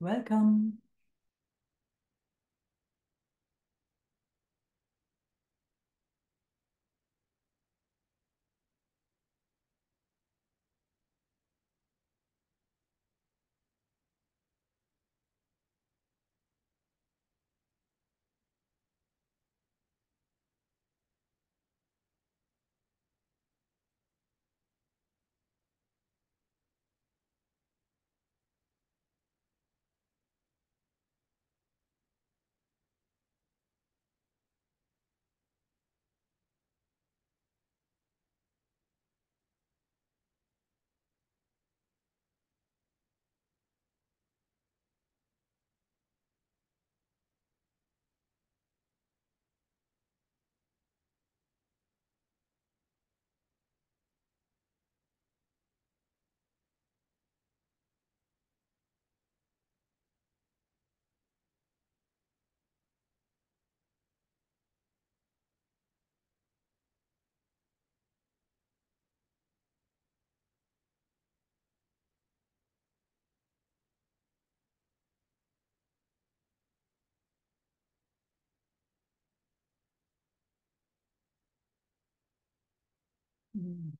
Welcome. Mhm.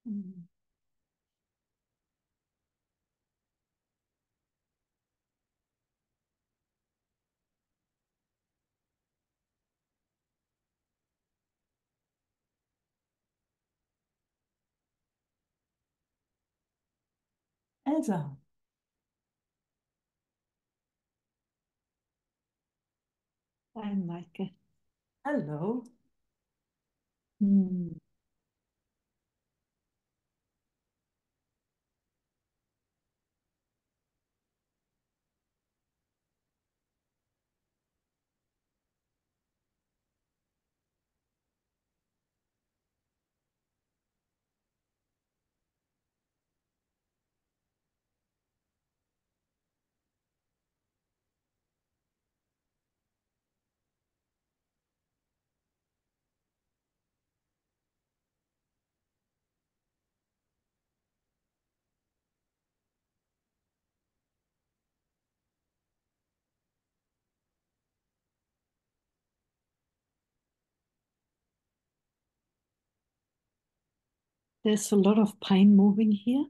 Mm. Elsa, Hi, Meike. hello. Hmm. There's a lot of pain moving here,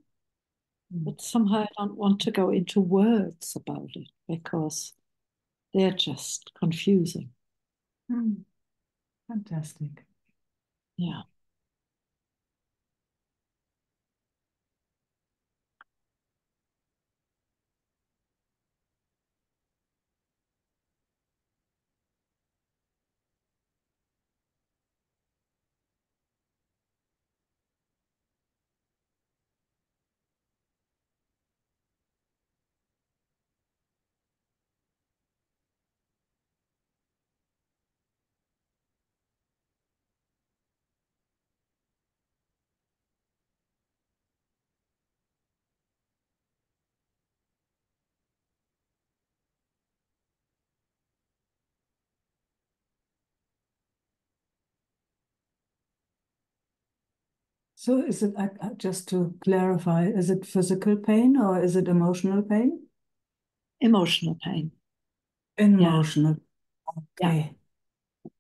Mm. but somehow I don't want to go into words about it because they're just confusing. Mm. Fantastic. Yeah. So is it, just to clarify, is it physical pain or is it emotional pain? Emotional pain. Yeah. Emotional. Yeah. Okay.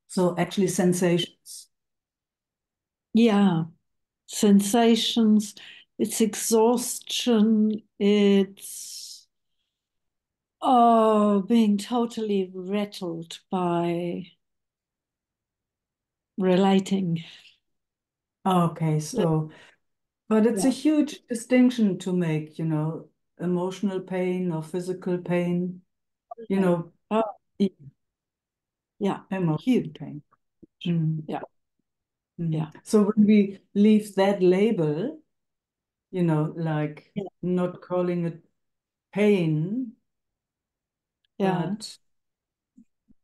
So actually sensations. Yeah. Sensations, it's exhaustion, it's being totally rattled by relating. Okay, so, but it's a Yeah. huge distinction to make, emotional pain or physical pain, you Yeah. know, Oh, e- yeah. emotional Huge. pain. Mm, Yeah. mm. Yeah. So when we leave that label, like Yeah. not calling it pain, Yeah. but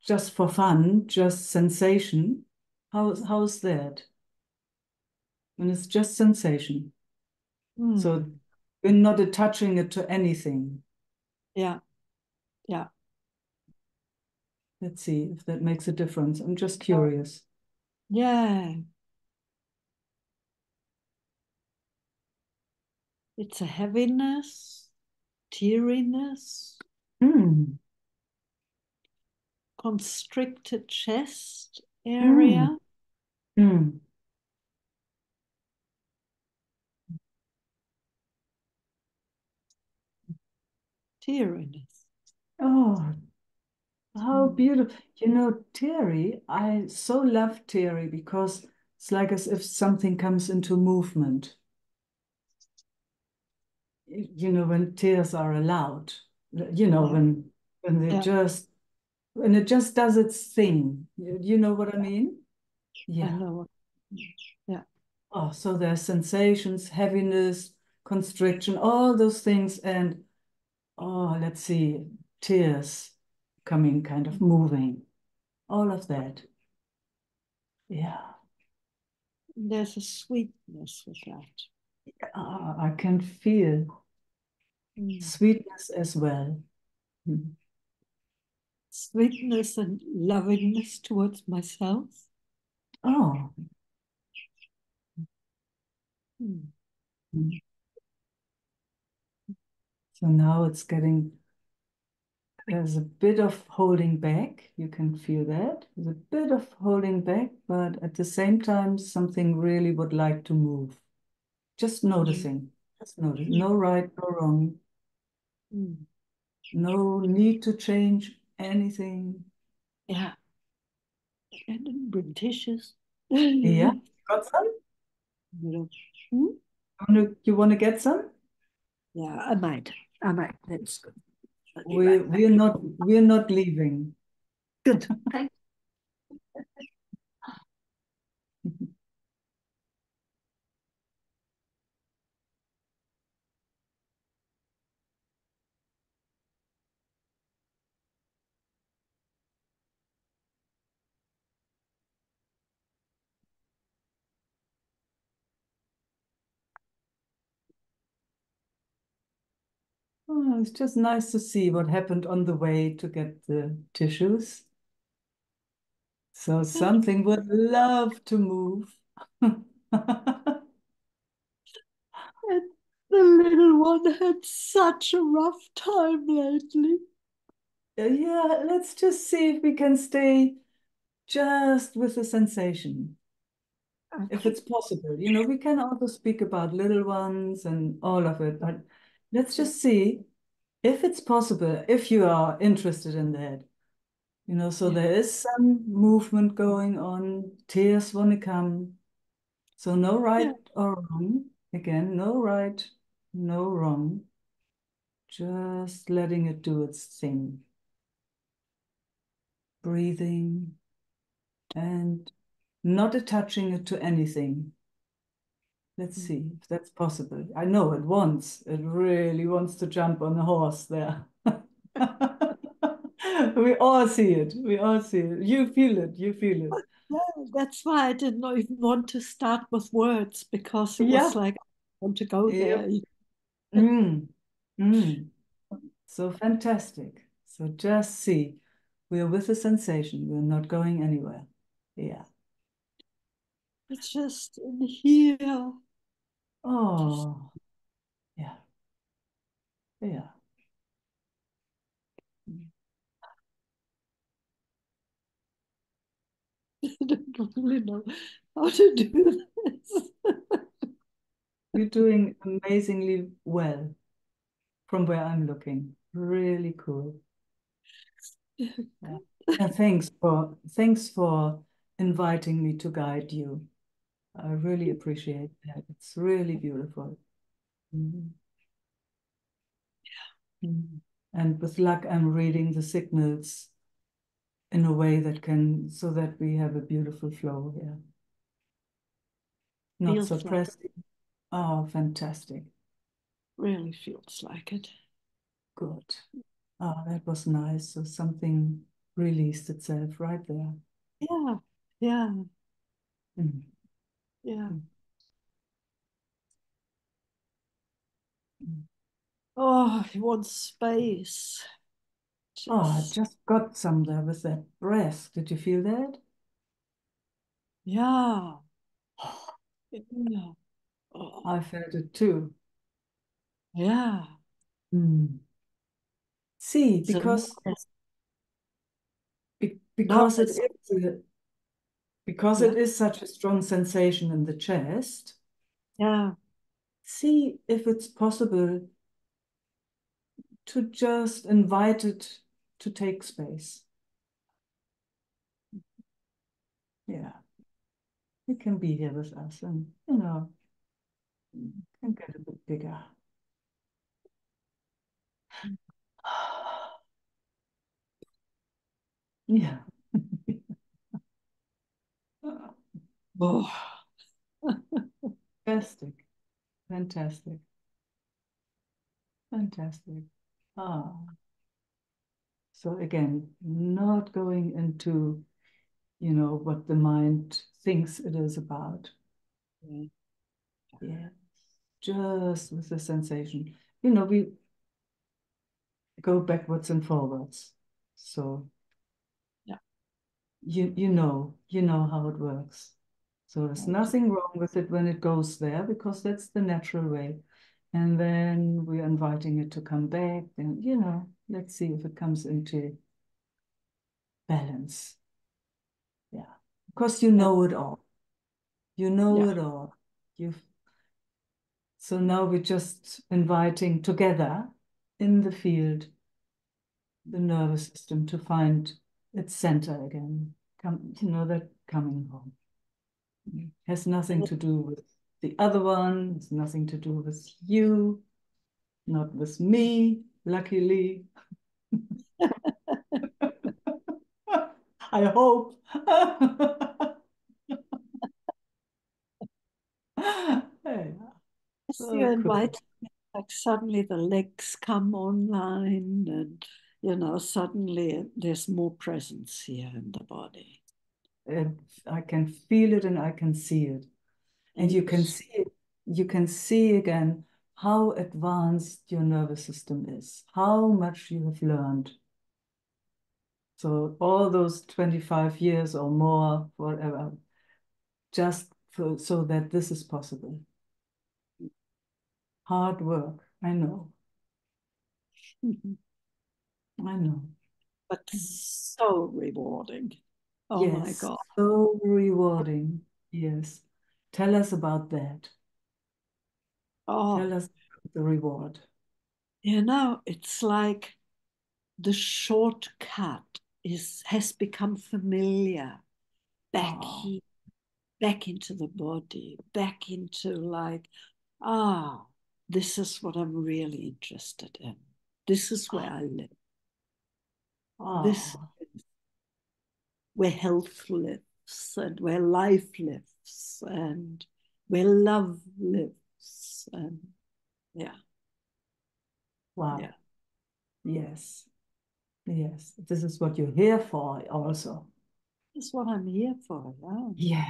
just for fun, just sensation. How's that? When it's just sensation. So Hmm. we're not attaching it to anything. Yeah. Yeah. Let's see if that makes a difference. I'm just curious. Yeah. It's a heaviness, teariness, Mm, constricted chest mm, area, mm. teariness. Oh, how Hmm. beautiful. Terry, I so love Terry because it's like as if something comes into movement. When tears are allowed, Yeah. when they Yeah. just when it just does its thing. You know what I mean? I Yeah. know. Yeah. Oh, so there's sensations, heaviness, constriction, all those things, and oh, let's see, tears coming, kind of moving, all of that. Yeah. There's a sweetness with that. I can feel Mm. sweetness as well. Mm. Sweetness and lovingness towards myself. Oh, Mm. mm. So now it's getting, there's a bit of holding back. You can feel that. There's a bit of holding back, but at the same time, something really would like to move. just noticing, just notice. No right, no wrong, Mm. no need to change anything. Yeah. And then bring tissues. Yeah, You got some? know. Hmm? You want to get some? Yeah, I might. I might. That's good. I'll be We right back. we're not leaving. Good. Thank Oh, it's just nice to see what happened on the way to get the tissues. So you. something would love to move. And the little one had such a rough time lately. Yeah, let's just see if we can stay just with the sensation, if Okay. it's possible. We can also speak about little ones and all of it, but let's Yeah. just see if it's possible, if you are interested in that. So Yeah. there is some movement going on, tears want to come. So no Yeah. right or wrong. Again, no right, no wrong. Just letting it do its thing. Breathing and not attaching it to anything. Let's see if that's possible. I know it really wants to jump on a horse there. We all see it. We all see it. You feel it. You feel it. Yeah, that's why I didn't even want to start with words because it was Yeah. like I want to go Yep. there. Mm. Mm. So fantastic. So just see, we're with the sensation. We're not going anywhere. Yeah. It's just in here. Just Oh, yeah. Yeah. I don't really know how to do this. You're doing amazingly well from where I'm looking. Really cool. Yeah. And thanks for inviting me to guide you. I really appreciate that. It's really beautiful. Mhm. Mhm. And with luck, I'm reading the signals in a way so that we have a beautiful flow here. Not so Feels like it. pressing. Oh, fantastic. Really feels like it. Good. Oh, that was nice. So something released itself right there. Yeah. Yeah. Mhm. Yeah. Mhm. Mhm. Oh, he wants space. Oh, I Just, just got some there with that breath. Did you feel that? yeah. Yeah. Oh, I felt it too. yeah. Mm. See, So now because it's, it yeah. is such a strong sensation in the chest, Yeah. see if it's possible to just invite it to take space. Yeah, it can be here with us and, can get a bit bigger. Yeah. Oh, Fantastic, fantastic, fantastic. Ah, so again, not going into, what the mind thinks it is about. yeah. Yeah, just with the sensation. We go backwards and forwards. So Yeah. you know how it works. So there's I do. nothing wrong with it when it goes there because that's the natural way. And then we're inviting it to come back. And let's see if it comes into balance. Yeah. Because you Yeah. know it all. You know Yeah. it all. You've So now we're just inviting together in the field the nervous system to find its center again. Come, that coming home. Has nothing And to do with the other one, it's nothing to do with you, not with me, luckily. I hope. Yeah, as you so cool. invite, like suddenly the legs come online, and suddenly there's more presence here in the body. And I can feel it and I can see it. And And you can see again how advanced your nervous system is, how much you have learned. So all those 25 years or more, whatever, so that this is possible. Hard work, I know, I know. but so rewarding. Oh my Yes, God. so rewarding. Yes. Tell us about that. Oh, Tell us the reward. it's like the shortcut has become familiar back Oh, here, back into the body, back into like, ah, this is what I'm really interested in. This is where I live. This oh, is where health lives and where life lives and where love lives. And yeah, yeah, wow. Yes, yes. This is what you're here for, also. that's what I'm here for. Yes,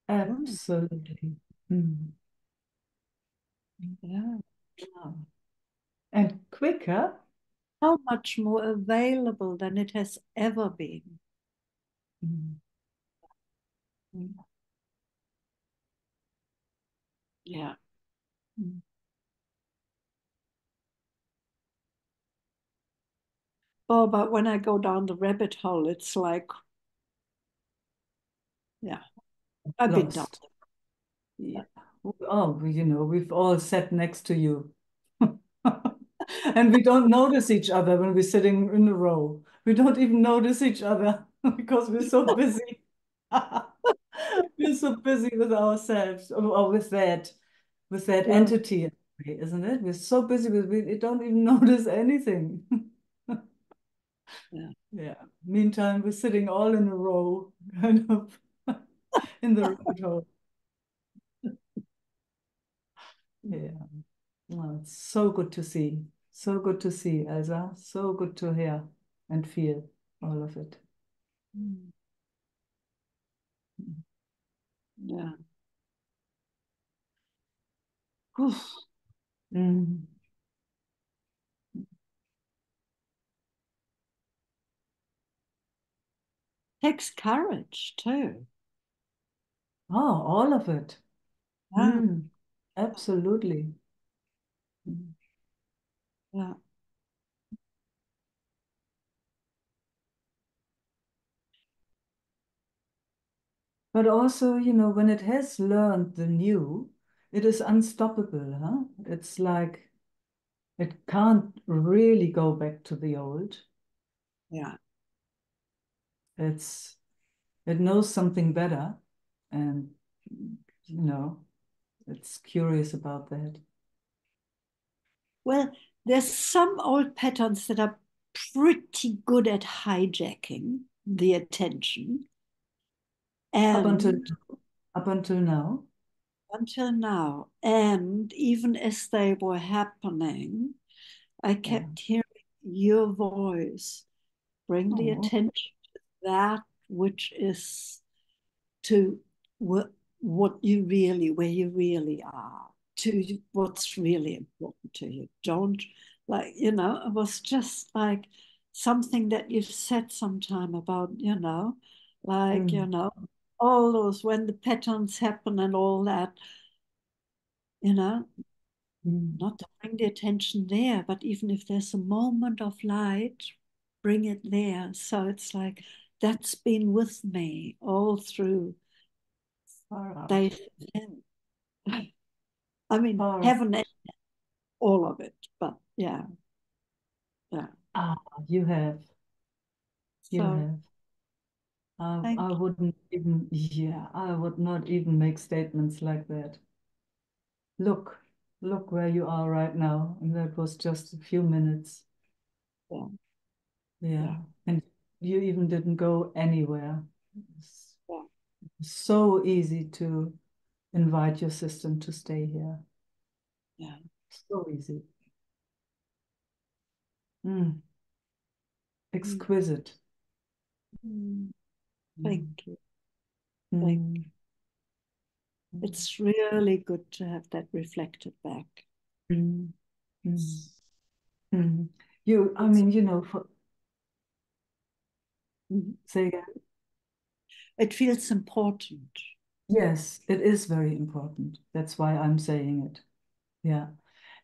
Yeah, absolutely. Mm. yeah. Wow. And quicker. So much more available than it has ever been. Mm. Yeah. Mm. Oh, but when I go down the rabbit hole, it's like, yeah, I've been down Lost. Yeah. there. Oh, we've all sat next to you. And we don't notice each other when we're sitting in a row. We don't even notice each other because we're so busy. We're so busy with ourselves or with that Yeah, entity, isn't it? We're so busy we don't even notice anything. yeah. Yeah. Meantime, we're sitting all in a row, kind of in the rabbit hole. Yeah. Oh, it's so good to see. So good to see, Elsa. So good to hear and feel all of it. Mm. Yeah. Oof. Mm. Takes courage too. Oh, all of it. Yeah, Mm. Absolutely. Mm. yeah. But also, when it has learned the new, it is unstoppable, huh? It's like it can't really go back to the old. Yeah. It knows something better, and you know, it's curious about that. Well, there's some old patterns that are pretty good at hijacking the attention. Up until And up until now. until now, and even as they were happening, I Yeah. kept hearing your voice bring the Oh, attention to that which is to what you really, where you really are, to what's really important to you. Don't, like, it was just like something that you've said sometime about, like, mm, all those when the patterns happen and all that, you know, mm, not to bring the attention there, but even if there's a moment of light, bring it there. So it's like that's been with me all through far out. days. I mean, All right. haven't all of it, but yeah, yeah. Ah, you have. You So have. I thank wouldn't even, yeah, I would not even make statements like that. Look, look where you are right now. And that was just a few minutes. you. Yeah, Yeah. And you even didn't go anywhere. It's yeah, so easy to invite your system to stay here. yeah. So easy. Mm, Mm, exquisite. mm. Thank Mm, you. Thank. mm, It's really good to have that reflected back. mm, mm, It's, mm. You, I it's, mean, you know, for, mm. say again. It feels important. Yes, it is very important. That's why I'm saying it. Yeah.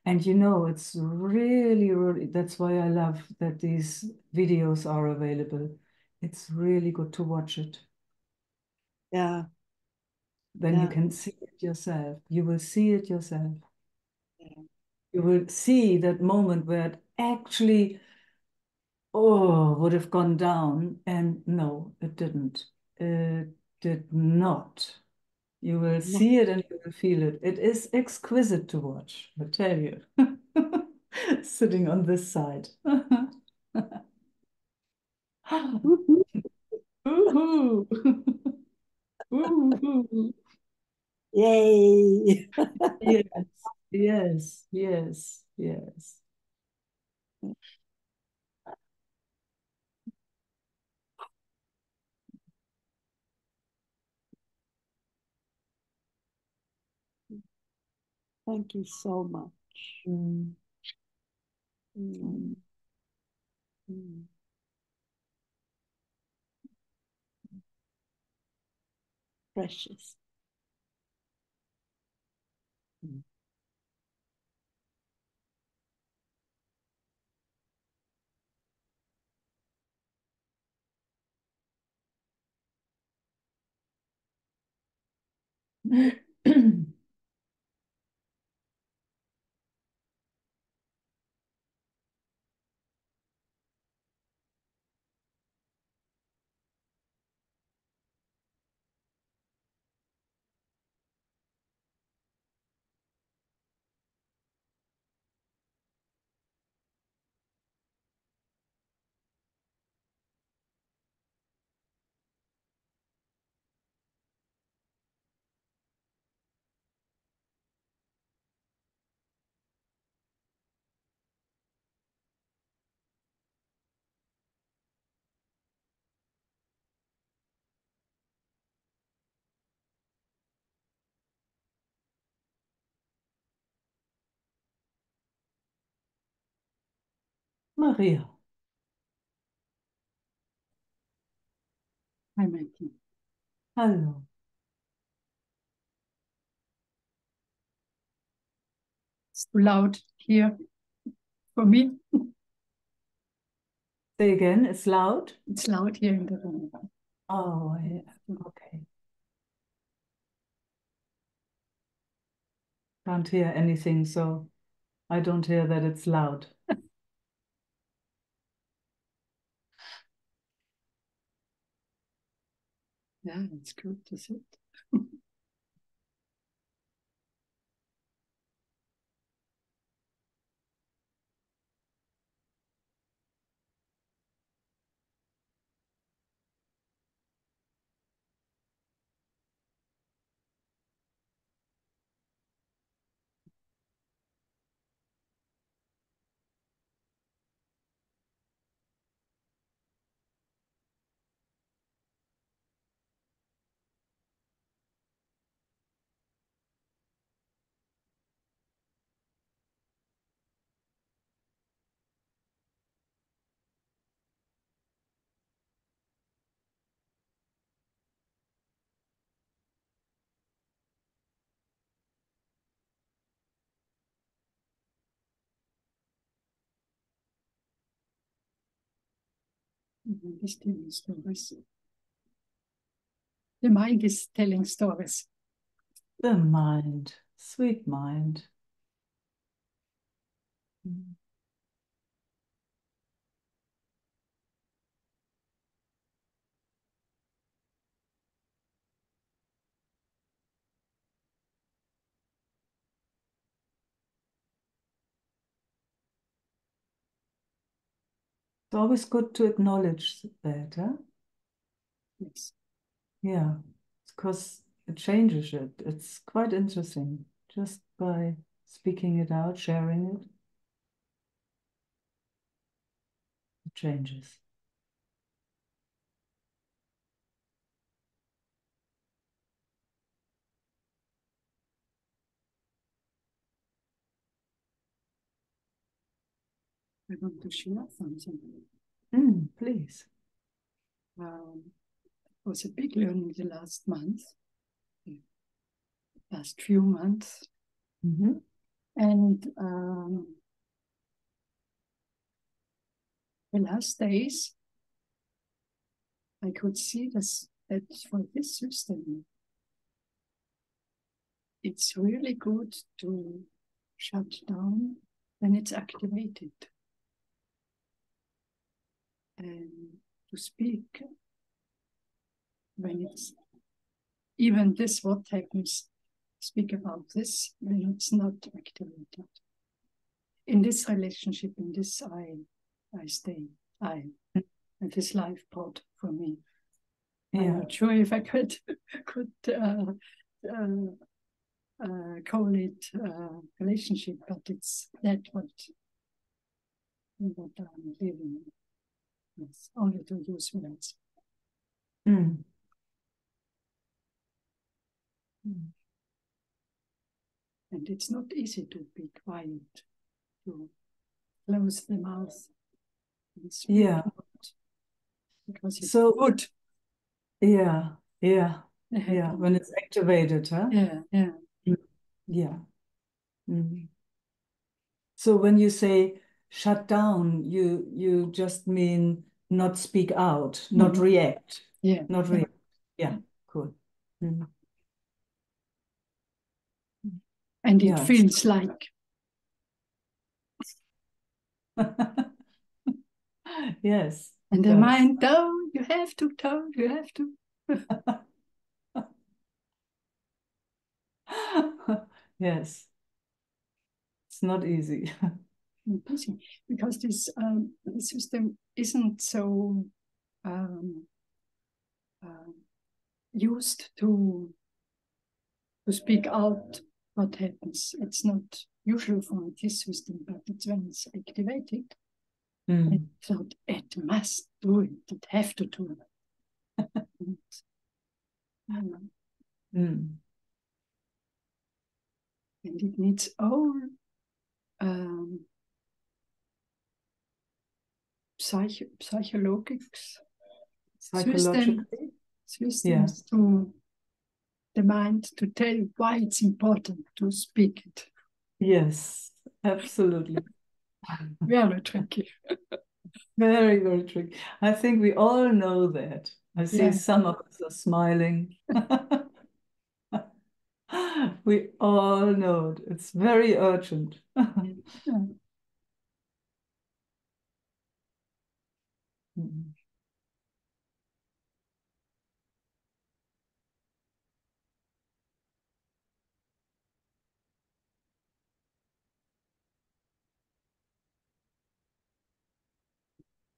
And you know, it's really, really, that's why I love that these videos are available. It's really good to watch it. Yeah, Then you yeah, can see it yourself. You will see it yourself. yeah. You will see that moment where it actually, oh, would have gone down. And no, it didn't. It did not. You will No. see it and you will feel it. It is exquisite to watch, I tell you. Sitting on this side. Woohoo! Woohoo! Yay. Yes, yes, yes, yes. Thank you so much. Mm, Mm, mm, mm. Precious. mm. Maria, Hi, Meike. hallo. It's too loud here for me. Say again, it's loud. It's loud here in the room. Oh, yeah. Okay. Can't hear anything, so I don't hear that it's loud. Yeah, it's good to sit. He's telling stories. The mind is telling stories. The mind. Sweet mind. Mm. It's always good to acknowledge that, huh? Yes. Yeah, because it changes it. It's quite interesting just by speaking it out, sharing it. It changes. I want to share something. Please. It was a big learning the last month, the last few months. Mm-hmm. And the last days, I could see this, that for this system, it's really good to shut down when it's activated and to speak when it's even this, what happens, speak about this when it's not activated. In this relationship, in this I stay, and this life brought for me. Yeah. I'm not sure if I could call it relationship, but it's that what I'm living. Yes, only to use words. Mm. Mm. And it's not easy to be quiet, to close the mouth and speak Yeah. not, because it's So good. yeah, yeah, yeah. Happen. When it's activated, huh? Yeah, yeah. Yeah. Mm. So when you say shut down, you just mean not speak out, not react, Yeah. not react. Yeah, cool. Mm. And it Yeah. feels like Yes, and it the does. mind, oh, you have to, you have to. Yes, it's not easy. Busy. Because this system isn't so um, used to speak out what happens. It's not usual for this system, but it's when it's activated. It thought it must do it. It have to do it. Mm. And it needs all um, psychologics Psychologically, systems to the mind to tell why it's important to speak it. yes, absolutely. Very tricky. Very, very tricky. I think we all know that. I see some of us are smiling. We all know it. It's very urgent.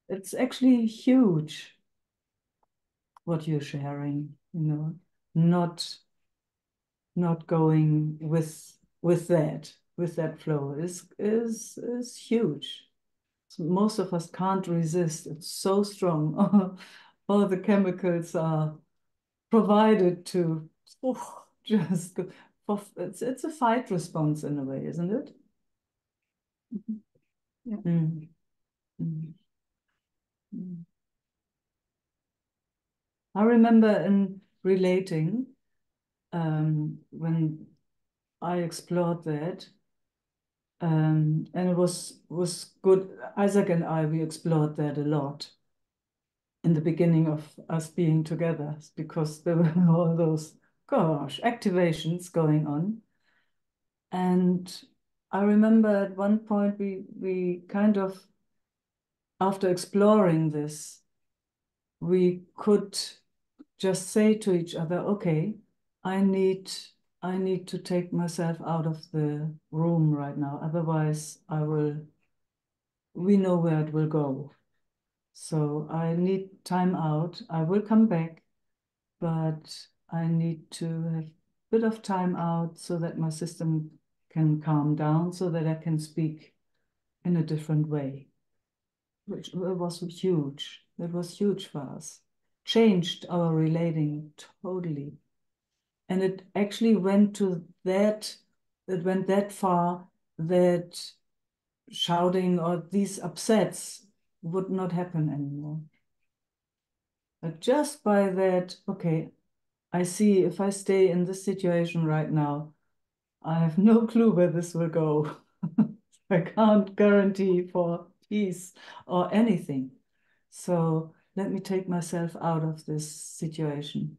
It's actually huge what you're sharing, not going with that flow is huge. So most of us can't resist. It's so strong. All the chemicals are provided to just go. It's a fight response in a way, isn't it? Yeah. Mm. Mm. Mm. I remember in relating when I explored that, and it was good. Isaac and I, we explored that a lot in the beginning of us being together because there were all those, gosh, activations going on. And I remember at one point we kind of, after exploring this, we could just say to each other, okay, I need to take myself out of the room right now. Otherwise, we know where it will go. So I need time out. I will come back, but I need to have a bit of time out so that my system can calm down, so that I can speak in a different way, which was huge. That was huge for us. Changed our relating totally. And it actually went to that, it went that far that shouting or these upsets would not happen anymore. But just by that, okay, I see if I stay in this situation right now, I have no clue where this will go. I can't guarantee for peace or anything. So let me take myself out of this situation,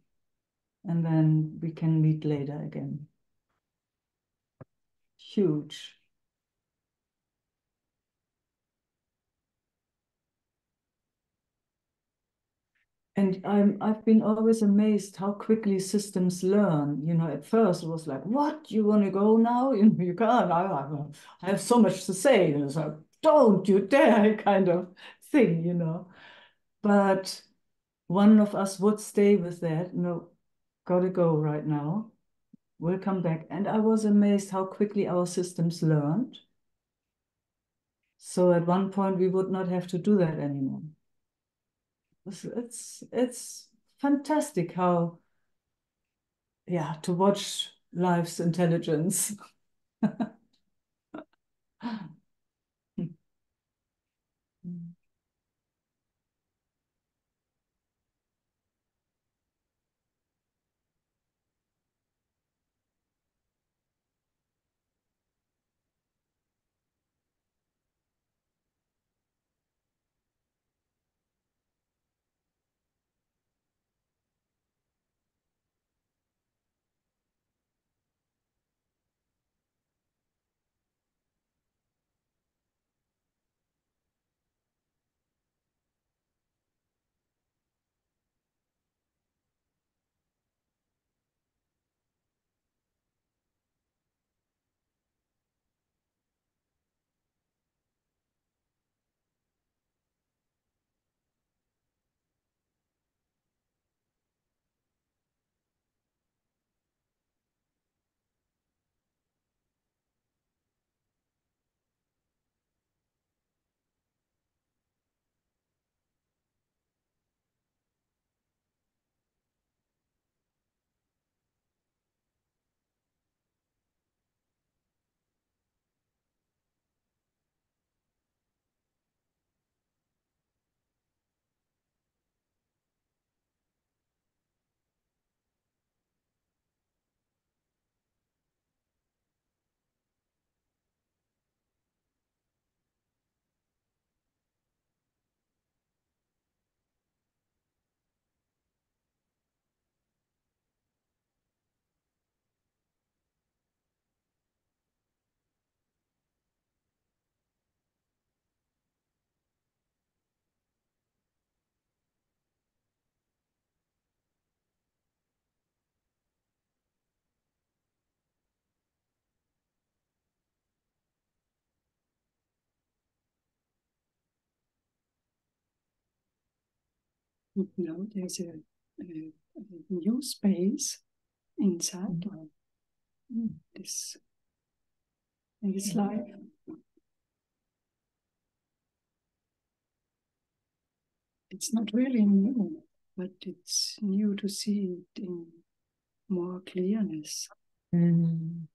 and then we can meet later again. Huge. And I've been always amazed how quickly systems learn. You know, at first it was like, what, you want to go now? You can't, I have so much to say. And it's like, don't you dare kind of thing, you know. But one of us would stay with that. No, gotta go right now. We'll come back. And I was amazed how quickly our systems learned. So at one point we would not have to do that anymore. It's fantastic how, yeah, to watch life's intelligence. You know, there's a new space inside this life. It's not really new, but it's new to see it in more clearness. Mhm.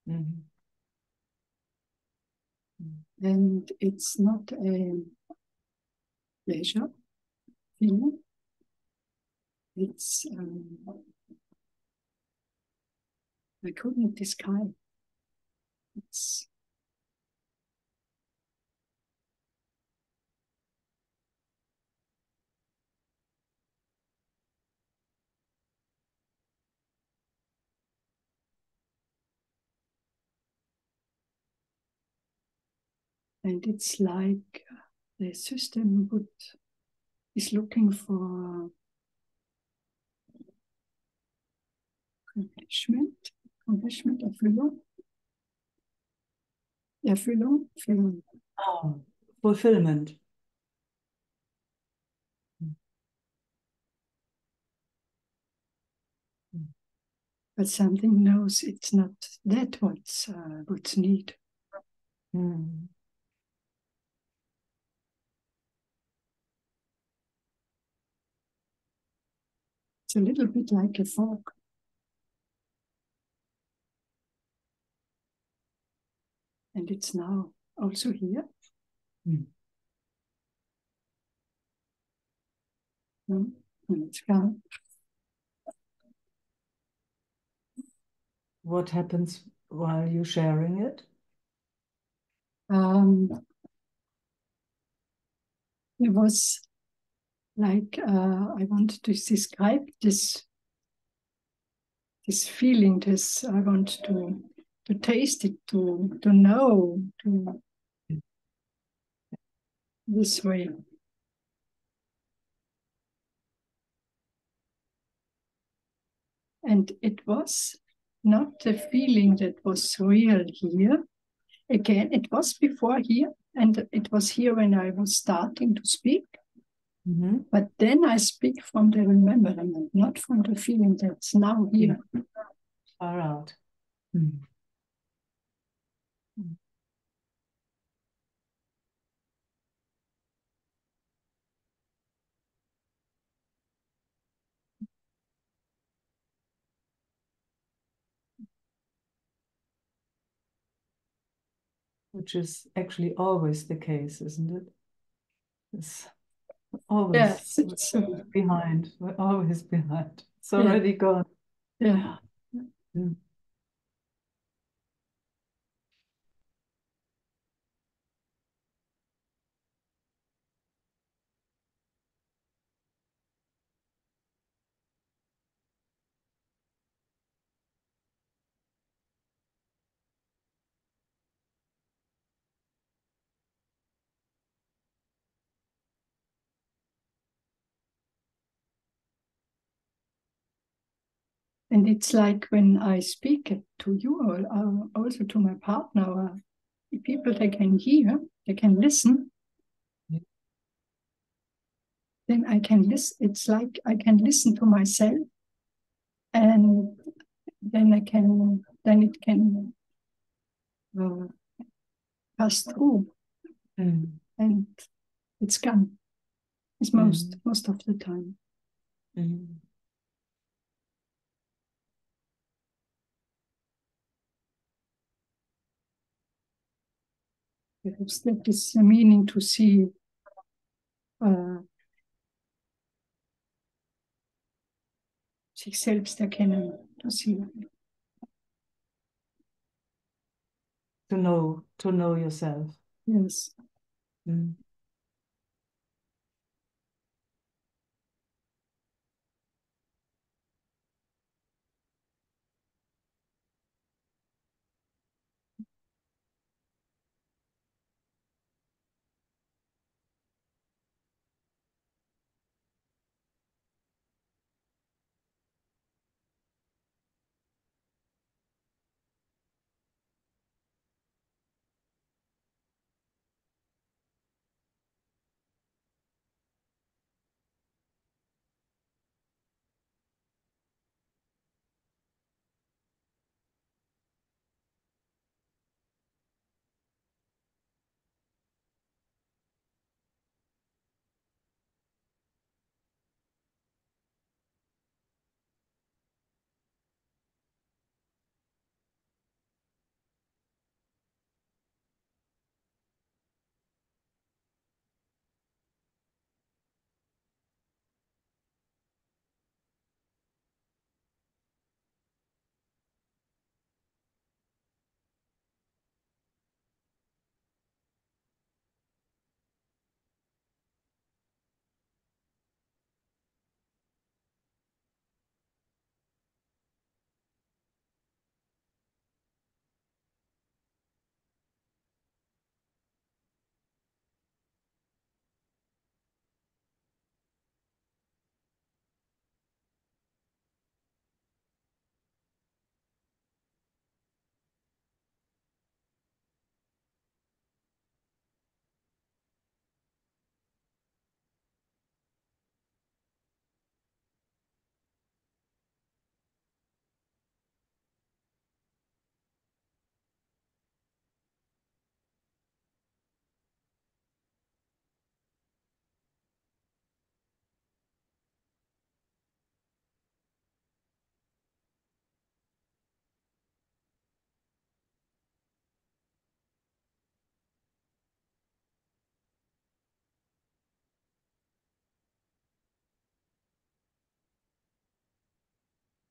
Mhm. And it's not a pleasure feeling. It's, I couldn't describe. It's And it's like the system is looking for accomplishment, Erfüllung. Oh, fulfillment. But something knows it's not that what's need. Mm. It's a little bit like a fog. And it's now also here. Mm. And it's gone. What happens while you're sharing it? It was like I wanted to describe this feeling. I want to taste it, to know, to this way. And it was not the feeling that was real here. Again, it was before here, and it was here when I was starting to speak. Mm-hmm. But then I speak from the remembrance, not from the feeling that's now here. Far out. Mm. Which is actually always the case, isn't it? It's always Yes, it's behind. We're always behind. It's yeah, already gone. yeah. Mm. And it's like when I speak it to you, or also to my partner, or people they can hear, they can listen. Yeah. Then I can listen. It's like I can listen to myself, and then it can uh, pass through, and it's gone. It's most of the time. Mm. Because that is the meaning to see sich selbst erkennen, to see. To know yourself. Yes. Mm.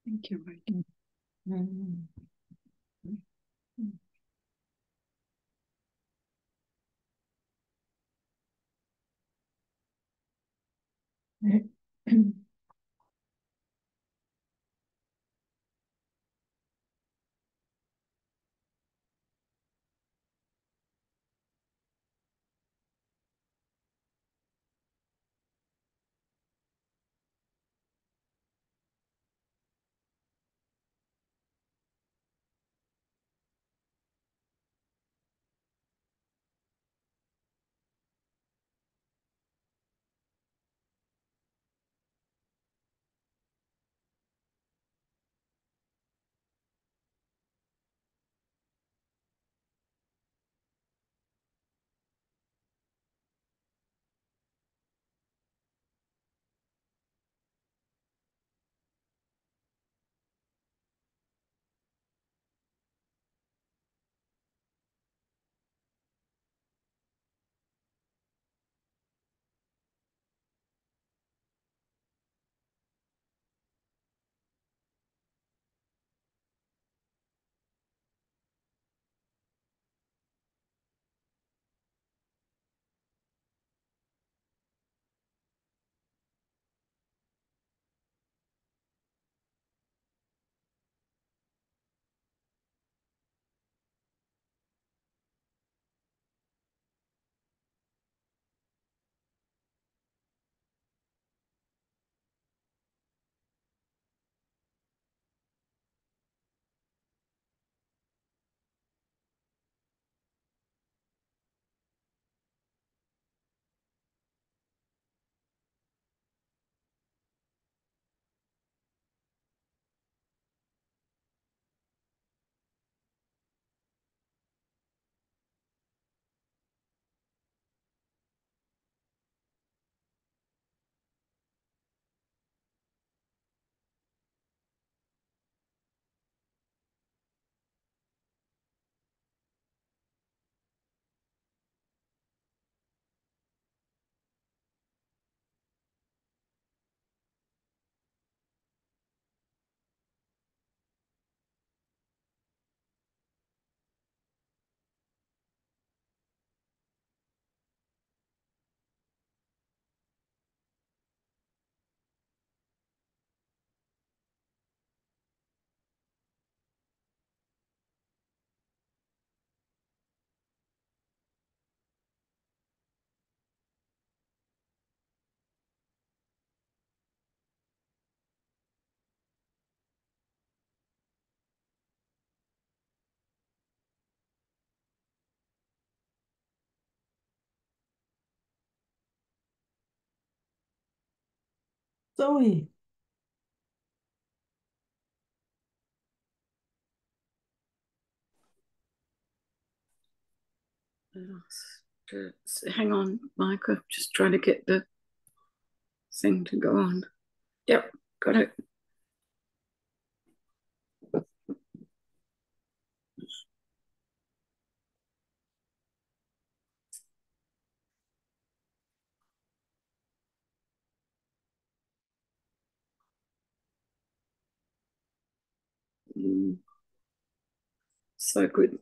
Thank you, Meike. Mm. Zoe. Hang on, Mike. I'm just trying to get the thing to go on. Yep, got it. So good.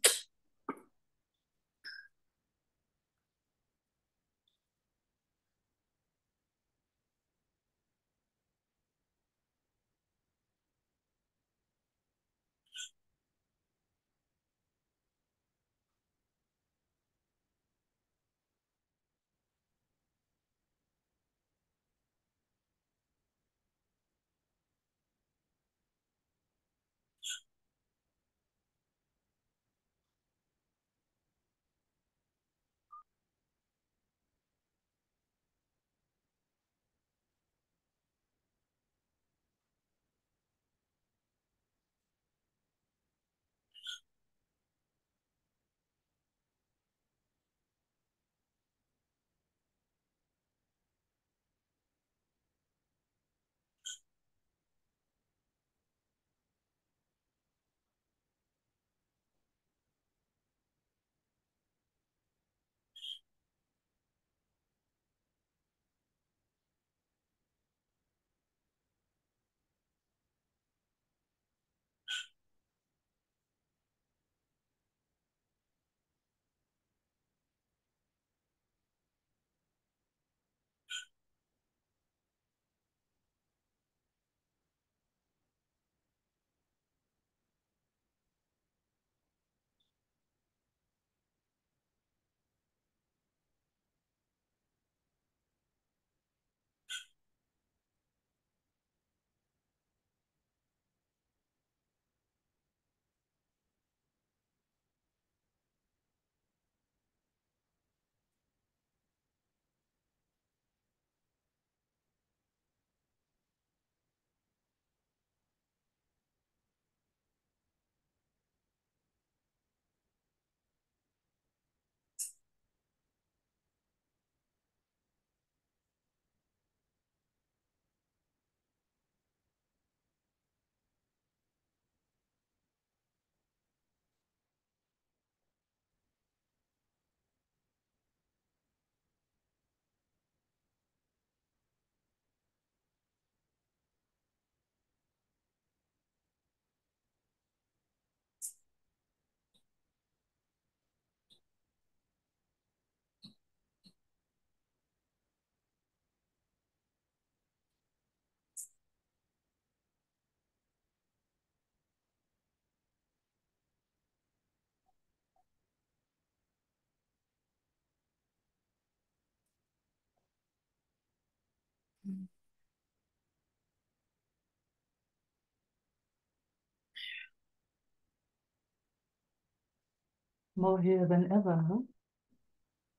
More here than ever, huh?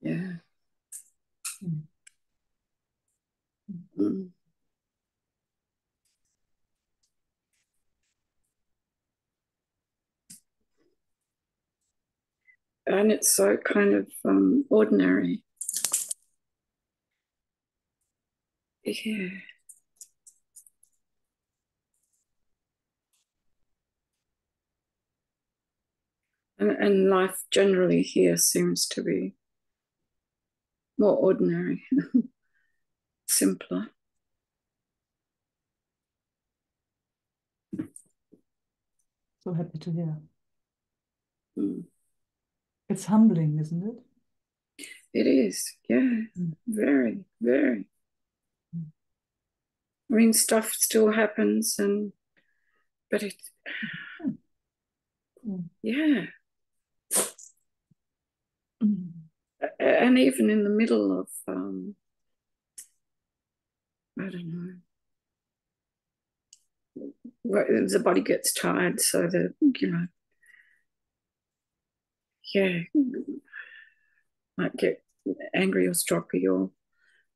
Yeah. Mm. Mm. And it's so kind of ordinary. Yeah. And life generally here seems to be more ordinary, simpler. So happy to hear. Mm. It's humbling, isn't it? It is, yeah, very, very. I mean, stuff still happens, but it, yeah. And even in the middle of, I don't know, the body gets tired, so that, yeah, might get angry or stroppy or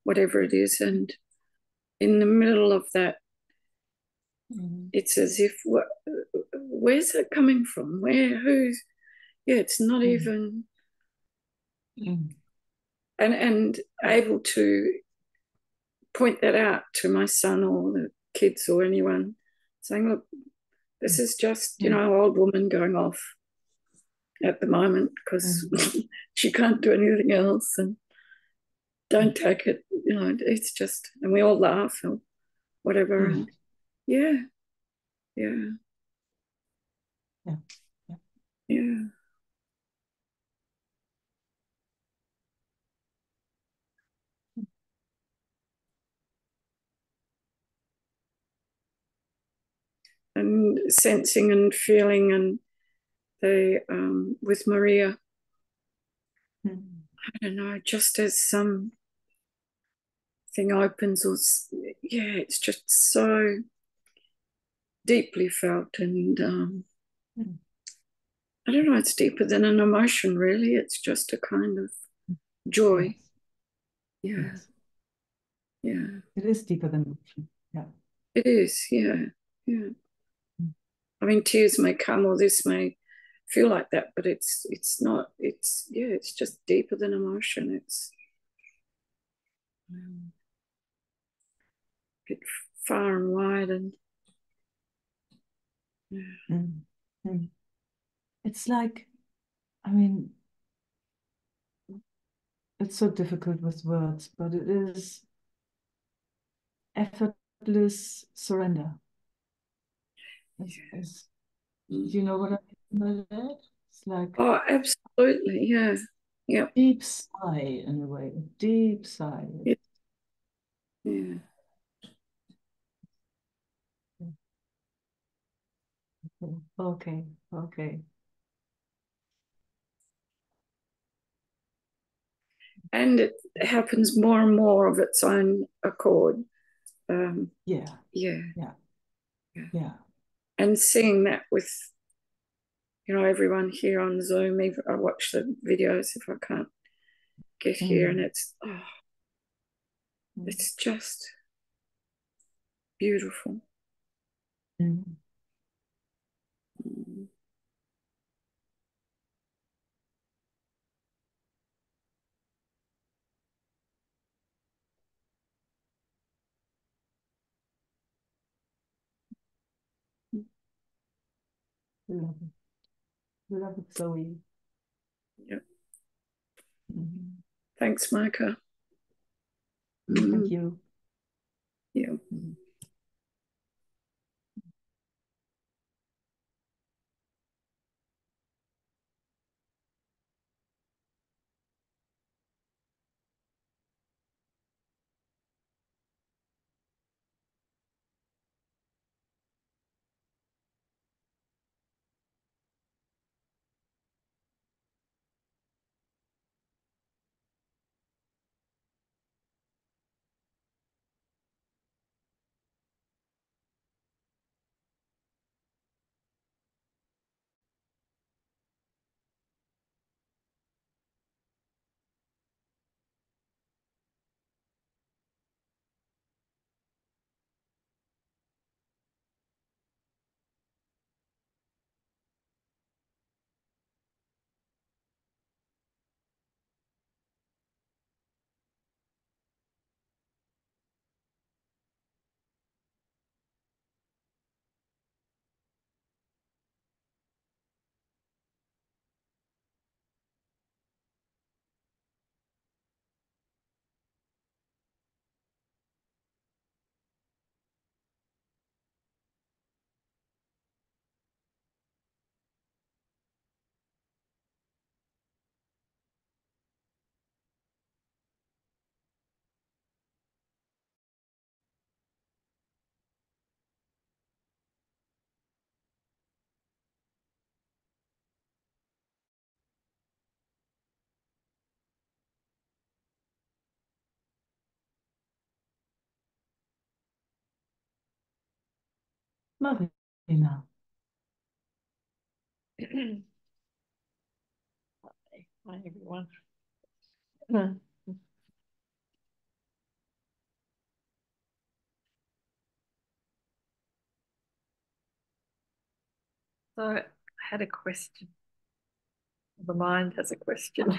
whatever it is. And in the middle of that, it's as if, where's it coming from? Who's, yeah, it's not even, and able to point that out to my son or the kids or anyone, saying, look, this is just, an old woman going off at the moment because she can't do anything else, and don't take it, it's just, and we all laugh or whatever. And yeah, yeah, Yeah. yeah. And sensing and feeling, and they, with Maria, I don't know, just as some thing opens, or yeah, it's just so deeply felt. And I don't know, it's deeper than an emotion, really. It's just a kind of joy. Yes. Yeah. Yes. Yeah. It is deeper than emotion. Yeah. It is, yeah. Yeah. I mean, tears may come, or this may feel like that, but it's not, it's just deeper than emotion. It's a bit far and wide, and yeah. It's like, I mean, it's so difficult with words, but it is effortless surrender. You know what I mean by that? It's like, oh, absolutely, yeah, yeah, deep sigh in a way, deep sigh. yeah, yeah. Okay, okay. And it happens more and more of its own accord. Yeah, yeah, yeah, yeah. yeah. And seeing that with, everyone here on Zoom, even I watch the videos if I can't get here, and it's just beautiful. Mm. Love it. Love it, Zoe. Yep. Mm-hmm. Thanks, Micah. Thank you. Yeah. Mm-hmm. Marina. Hi, everyone. So I had a question. The mind has a question.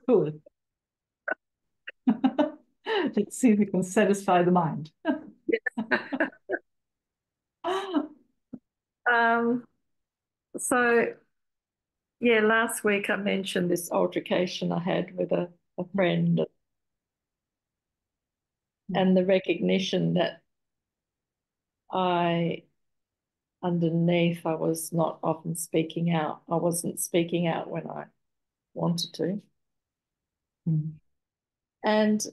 Cool. Let's see if we can satisfy the mind. So, yeah, last week I mentioned this altercation I had with a friend and the recognition that underneath, I was not often speaking out. I wasn't speaking out when I wanted to. And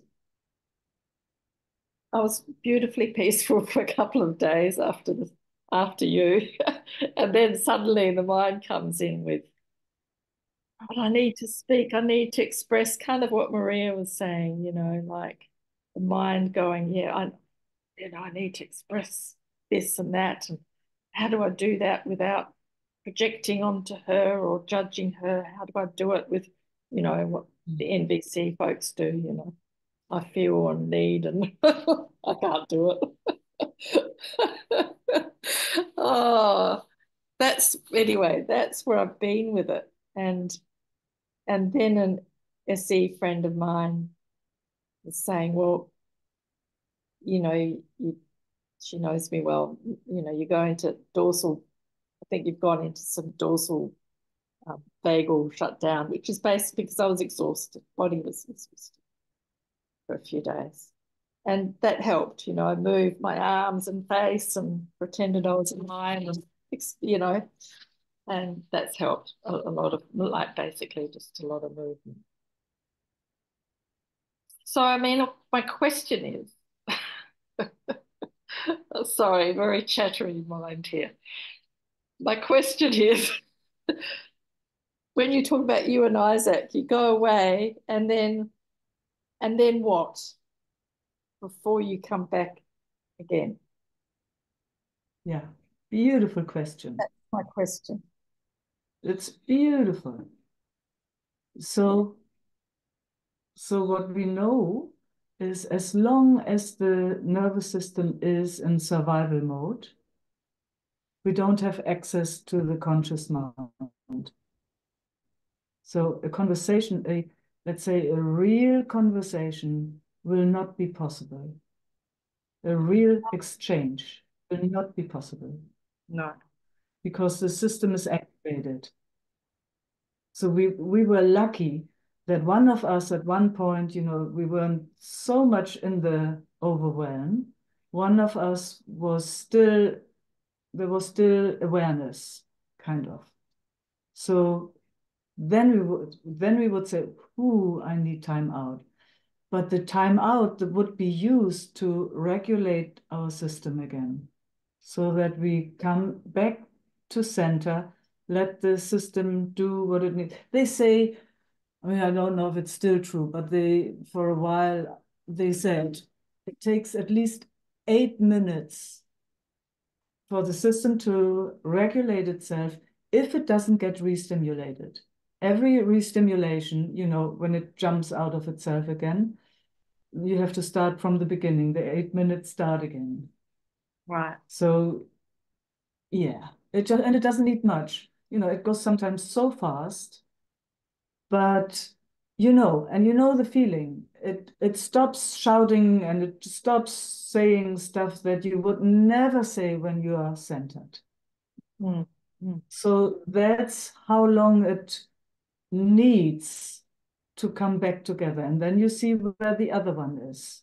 I was beautifully peaceful for a couple of days after you. And then suddenly the mind comes in with, but I need to speak, I need to express, kind of what Maria was saying, like the mind going, yeah, I need to express this and that. And how do I do that without projecting onto her or judging her? How do I do it with, what the NVC folks do, I feel and need, and I can't do it. Oh, that's where I've been with it. And then an SE friend of mine was saying, well, she knows me well, you go into dorsal, I think you've gone into some dorsal vagal shutdown, which is basically because I was exhausted, body was exhausted for a few days. And that helped, I moved my arms and face and pretended I was lying, and, and that's helped a lot of, like, basically just a lot of movement. So, I mean, my question is, sorry, very chattery mind here. My question is, when you talk about you and Isaac, you go away and then what? Before you come back again? Yeah, beautiful question. That's my question. It's beautiful. So what we know is as long as the nervous system is in survival mode, we don't have access to the conscious mind. So a conversation, let's say a real conversation will not be possible. A real exchange will not be possible. No. Because the system is activated. So we were lucky that one of us at one point, we weren't so much in the overwhelm. One of us there was still awareness, kind of. So then we would say, ooh, I need time out. But the time out that would be used to regulate our system again, so that we come back to center, let the system do what it needs. They say, I mean, I don't know if it's still true, but for a while, they said it takes at least 8 minutes for the system to regulate itself if it doesn't get re-stimulated. Every re-stimulation, when it jumps out of itself again, you have to start from the beginning, the 8 minutes start again. Right. So, yeah, it doesn't need much. It goes sometimes so fast, but the feeling. It stops shouting and it stops saying stuff that you would never say when you are centered. Mm. Mm. So that's how long it needs to come back together. And then you see where the other one is.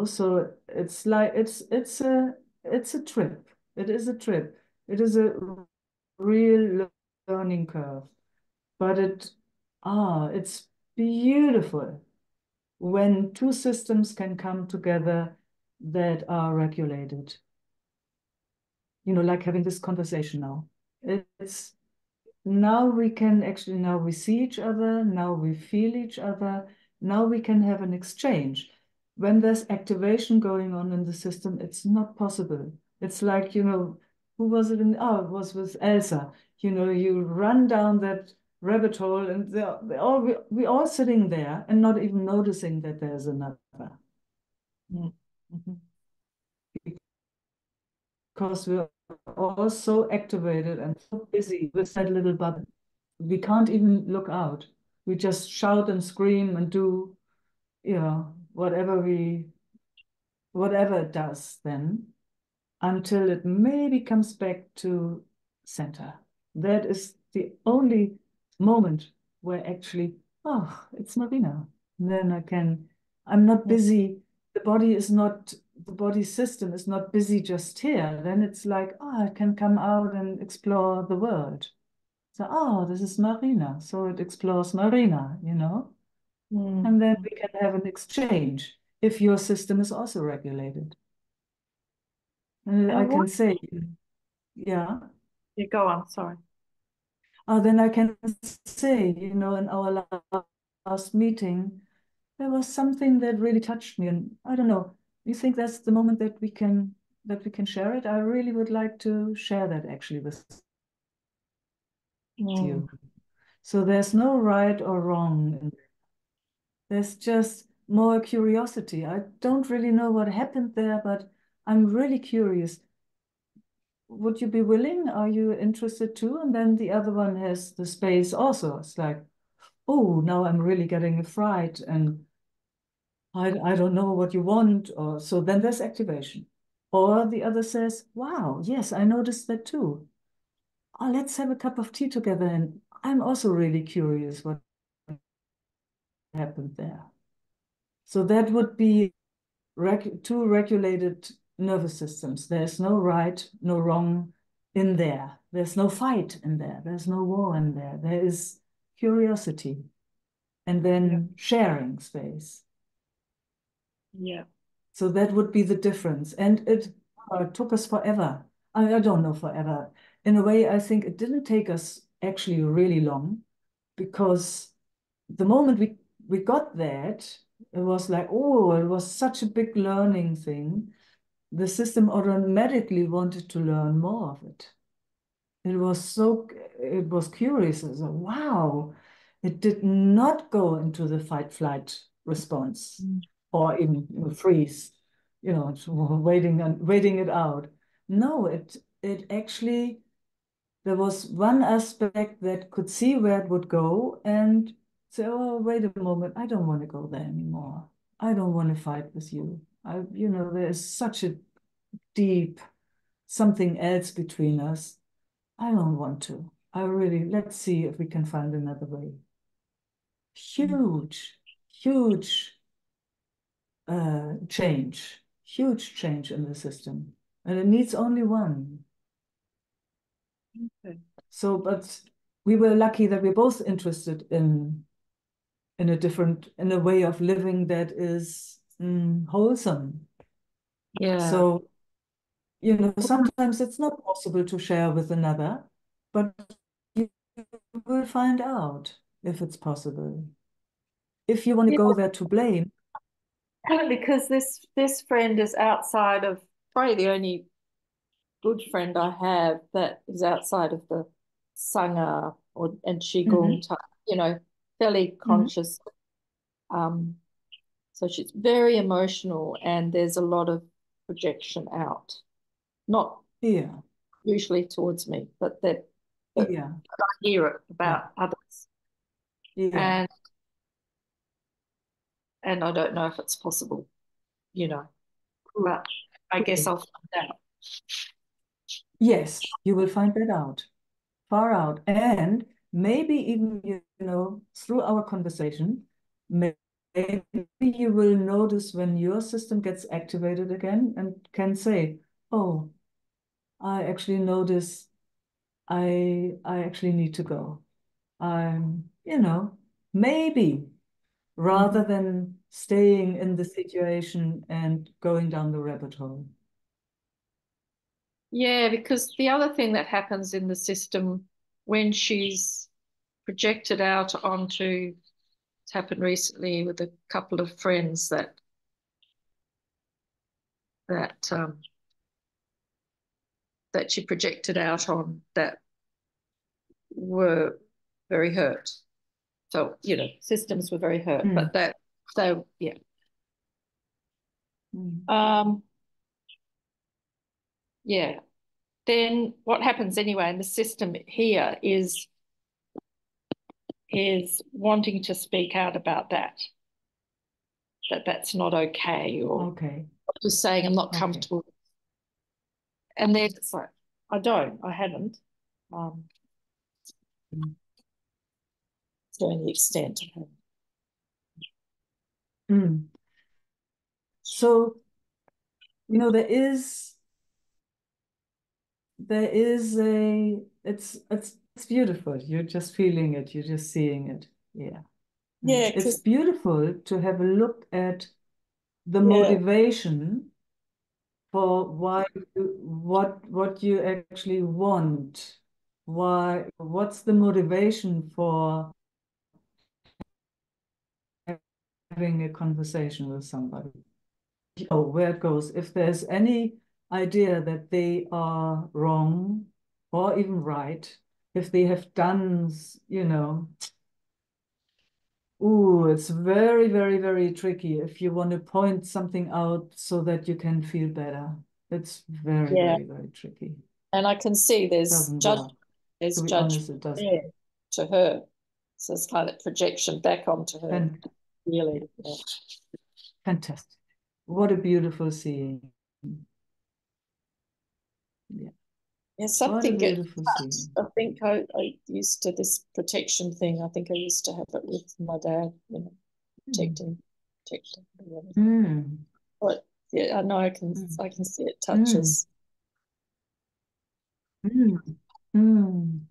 So it's like it's a trip. It is a trip. It is a real learning curve. But it's beautiful when two systems can come together that are regulated. Like having this conversation now. It's now we see each other, now we feel each other, now we can have an exchange. When there's activation going on in the system, it's not possible. It's like, who was it it was with Elsa. You run down that rabbit hole and we all sitting there and not even noticing that there's another. Mm-hmm. Because we're all so activated and so busy with that little bubble. We can't even look out. We just shout and scream and do, whatever it does then, until it maybe comes back to center. That is the only moment where actually, oh, it's Marina. And then I'm not busy. The body system is not busy just here. Then it's like, oh, I can come out and explore the world. So, oh, this is Marina. So it explores Marina, Mm. And then we can have an exchange if your system is also regulated. And I can say, yeah. You go on, sorry. Then I can say, in our last meeting, there was something that really touched me. And I don't know, you think that's the moment that we can share it? I really would like to share that actually with you. So there's no right or wrong. There's just more curiosity. I don't really know what happened there, but I'm really curious. Would you be willing? Are you interested too? And then the other one has the space also. It's like, oh, now I'm really getting a fright and I don't know what you want. Or so then there's activation. Or the other says, wow, yes, I noticed that too. Oh, let's have a cup of tea together. And I'm also really curious what happened there. So that would be two regulated nervous systems. There's no right, no wrong in there. There's no fight in there. There's no war in there. There is curiosity and then sharing space. Yeah. So that would be the difference. And it took us forever. I don't know forever. In a way, I think it didn't take us actually really long, because the moment we got that, it was like, oh, it was such a big learning thing. The system automatically wanted to learn more of it. It was curious. It was like, wow, it did not go into the fight flight response or even freeze, waiting it out. No, it actually, there was one aspect that could see where it would go and say, oh, wait a moment, I don't want to go there anymore. I don't want to fight with you. There is such a deep something else between us. I don't want to. Let's see if we can find another way. Huge, huge huge change in the system. And it needs only one. Okay. So, but we were lucky that we're both interested in a way of living that is wholesome. Yeah. So, sometimes it's not possible to share with another, but you will find out if it's possible. If you want to go there to blame. Because this friend is outside of, probably the only good friend I have that is outside of the Sangha and Qigong type, fairly conscious. So she's very emotional and there's a lot of projection out. Not usually towards me, but I hear it about others. Yeah. And I don't know if it's possible, but I guess I'll find out. Yes, you will find that out, far out. And maybe even, through our conversation, maybe you will notice when your system gets activated again and can say, oh, I actually notice I actually need to go. Maybe rather than staying in the situation and going down the rabbit hole. Yeah, because the other thing that happens in the system when she's projected out onto, it's happened recently with a couple of friends that that she projected out on that were very hurt. So, you know, systems were very hurt, but that, so, yeah. Yeah. Then what happens anyway in the system here is wanting to speak out about that's not okay, or just saying I'm not comfortable. And then it's like, I haven't. To any extent. So, you know, there is it's beautiful. You're just feeling it. You're just seeing it. Yeah. Yeah. It's beautiful to have a look at the motivation for what you actually want. What's the motivation for having a conversation with somebody? Oh, where it goes. If there's any idea that they are wrong or even right, if they have done, you know, it's very, very, very tricky if you want to point something out so that you can feel better. It's very, very, very tricky. And I can see there's judgment. There's to be judgment honest, it doesn't. there to her. So it's kind of projection back onto her. Really. Yeah. Fantastic. What a beautiful seeing. Yeah. Yeah, something what a beautiful scene. I think I used to this protection thing. I think I used to have it with my dad, you know, protecting. But yeah, I know I can see it touches.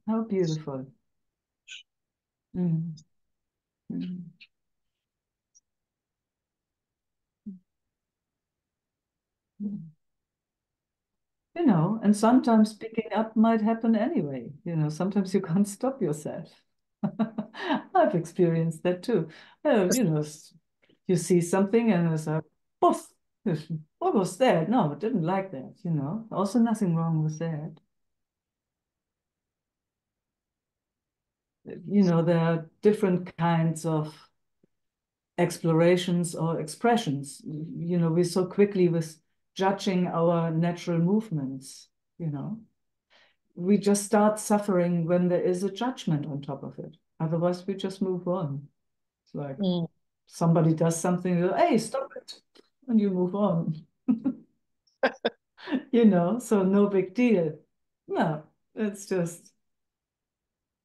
How beautiful. You know, and sometimes picking up might happen anyway. You know, sometimes you can't stop yourself. I've experienced that too. You know, you see something and it's like, poof, what was that? No, I didn't like that, you know. Also nothing wrong with that. You know, there are different kinds of explorations or expressions. You know, we're so quickly with judging our natural movements, you know. We just start suffering when there is a judgment on top of it. Otherwise, we just move on. It's like somebody does something, hey, stop it, and you move on. You know, so no big deal. No, it's just,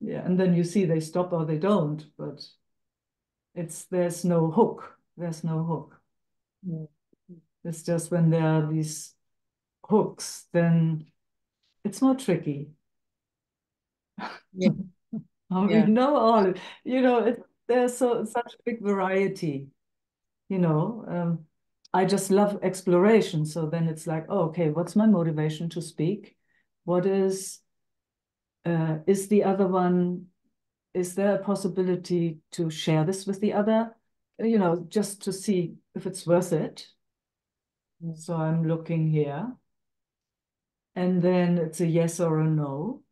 yeah. And then you see they stop or they don't, but there's no hook. There's no hook. It's just when there are these hooks, then it's more tricky. Yeah. We know all, you know, there's such a big variety, you know. I just love exploration. So then it's like, oh, okay, what's my motivation to speak? What is the other one? Is there a possibility to share this with the other? You know, just to see if it's worth it. So I'm looking here. And then it's a yes or a no.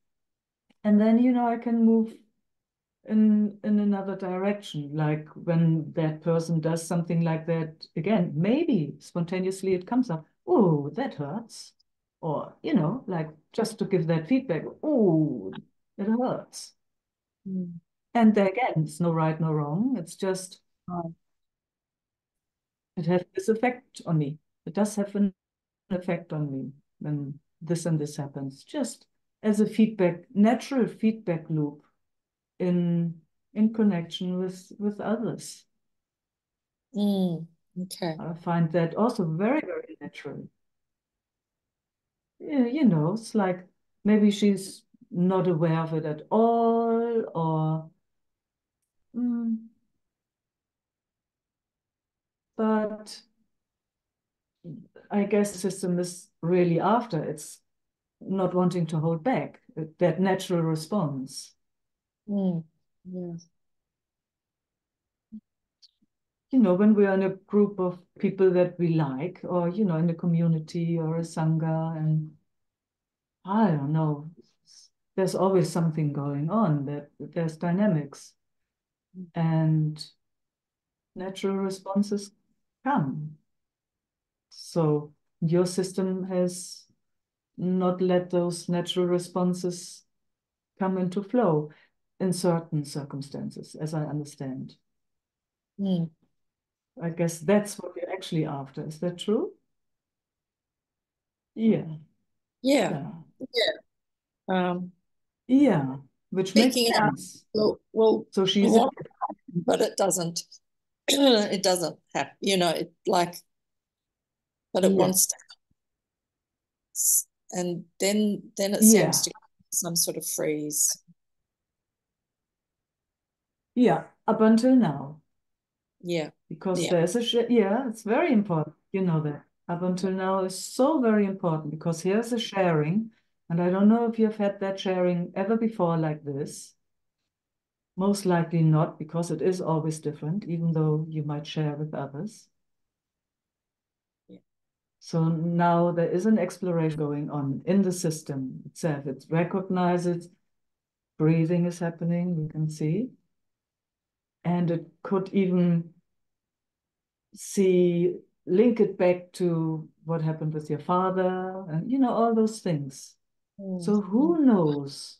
And then, you know, I can move in another direction. Like when that person does something like that, again, maybe spontaneously it comes up, oh, that hurts. Or, you know, like just to give that feedback, oh, it hurts. And there again, it's no right, no wrong. It's just, it has this effect on me. It does have an effect on me when this and this happens, just as a feedback, natural feedback loop in connection with others. Okay. I find that also very, very natural. Yeah, you know, it's like maybe she's not aware of it at all, or but I guess the system is really after it's not wanting to hold back that natural response. Yeah. You know, when we are in a group of people that we like, or, you know, in a community or a sangha, and I don't know, there's always something going on, that there's dynamics and natural responses come. So your system has not let those natural responses come into flow in certain circumstances, as I understand. Mm. I guess that's what you're actually after. Is that true? Yeah. Yeah. Yeah. Um, Yeah. Which makes Speaking out, sense. well, So we she's want, but it doesn't. It doesn't happen. You know, but it yeah. wants to, and then it Yeah. seems to some sort of freeze. Yeah. Up until now. Yeah. Because Yeah. there's yeah, it's very important. You know that. Up until now is so very important because here's a sharing. And I don't know if you've had that sharing ever before like this. Most likely not, because it is always different, even though you might share with others. Yeah. So now there is an exploration going on in the system itself. It recognizes breathing is happening, you can see. And it could even link it back to what happened with your father and, you know, all those things. So who knows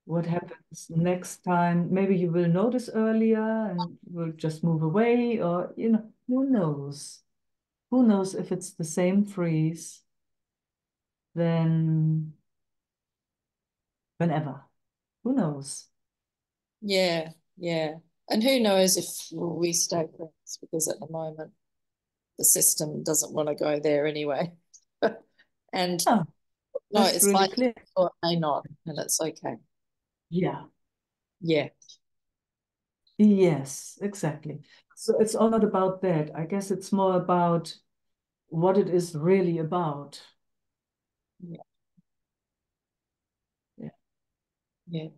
what happens next time? Maybe you will notice earlier and will just move away, or, you know, who knows? Who knows if it's the same freeze then whenever? Who knows? Yeah. Yeah. And who knows if we stay friends, because at the moment the system doesn't want to go there anyway. And Oh, no, that's it's really like, clear. or it may not, and it's okay. Yeah. Yeah. Yes, exactly. So it's all not about that. I guess it's more about what it is really about. Yeah. Yeah. Yeah.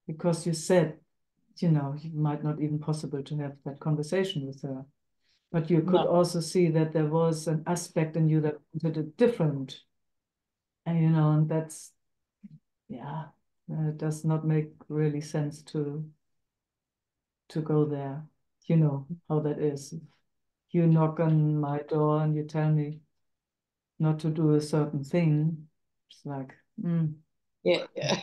Because you said, you know, it might not even possible to have that conversation with her. But you could No. also see that there was an aspect in you that wanted it different. And, you know, and that's, yeah, it does not make really sense to go there. You know how that is. If you knock on my door and you tell me not to do a certain thing, it's like, Yeah. Yeah.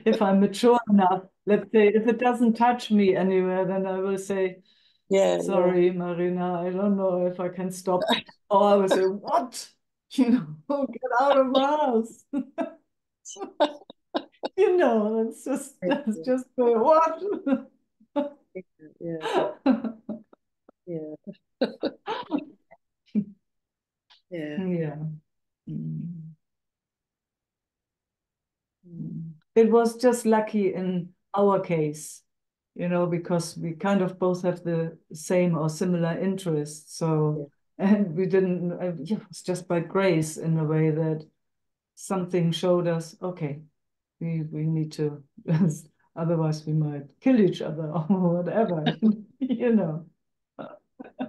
if I'm mature enough, let's say, if it doesn't touch me anywhere, then I will say, Yeah. sorry, Marina, I don't know if I can stop. Or I will say, what? You know, get out of my house. You know, that's just what? Yeah. Yeah. Yeah. Yeah. Mm. Mm. It was just lucky in our case, you know, because we kind of both have the same or similar interests. Yeah. So, and we didn't, yeah, it was just by grace in a way that something showed us, okay, we need to, otherwise we might kill each other or whatever, you know.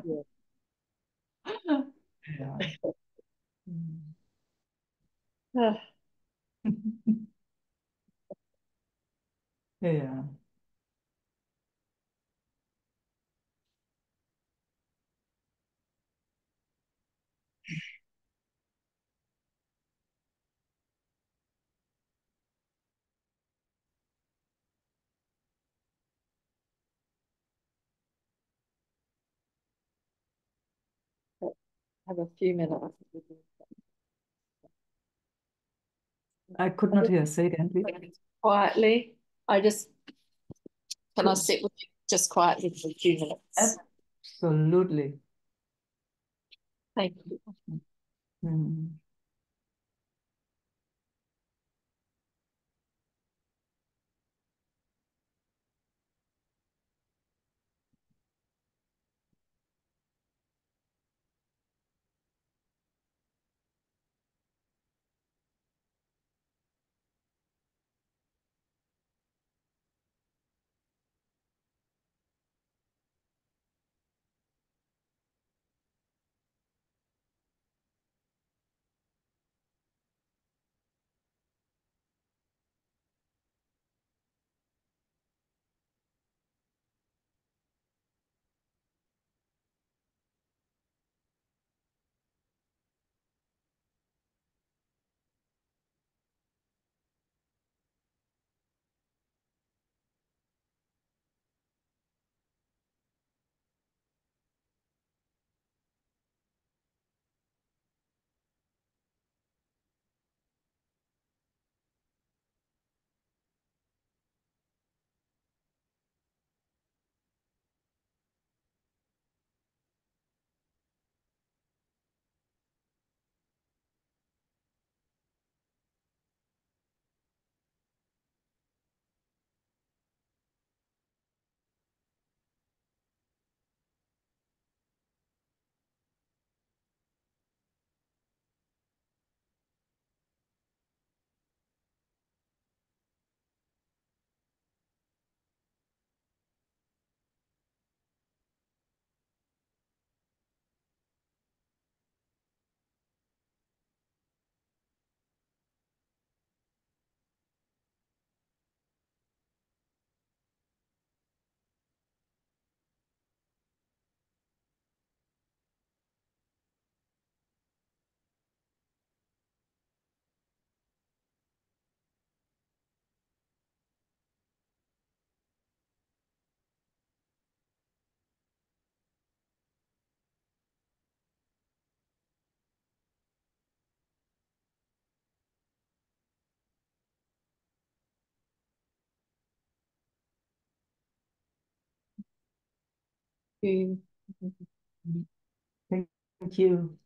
Yeah. Yeah. Mm. Ah, Yeah. have a few minutes. I could I not just hear. Say again, please. quietly. Can I sit with you just quietly for a few minutes? Absolutely. Thank you. Mm. you. Thank you.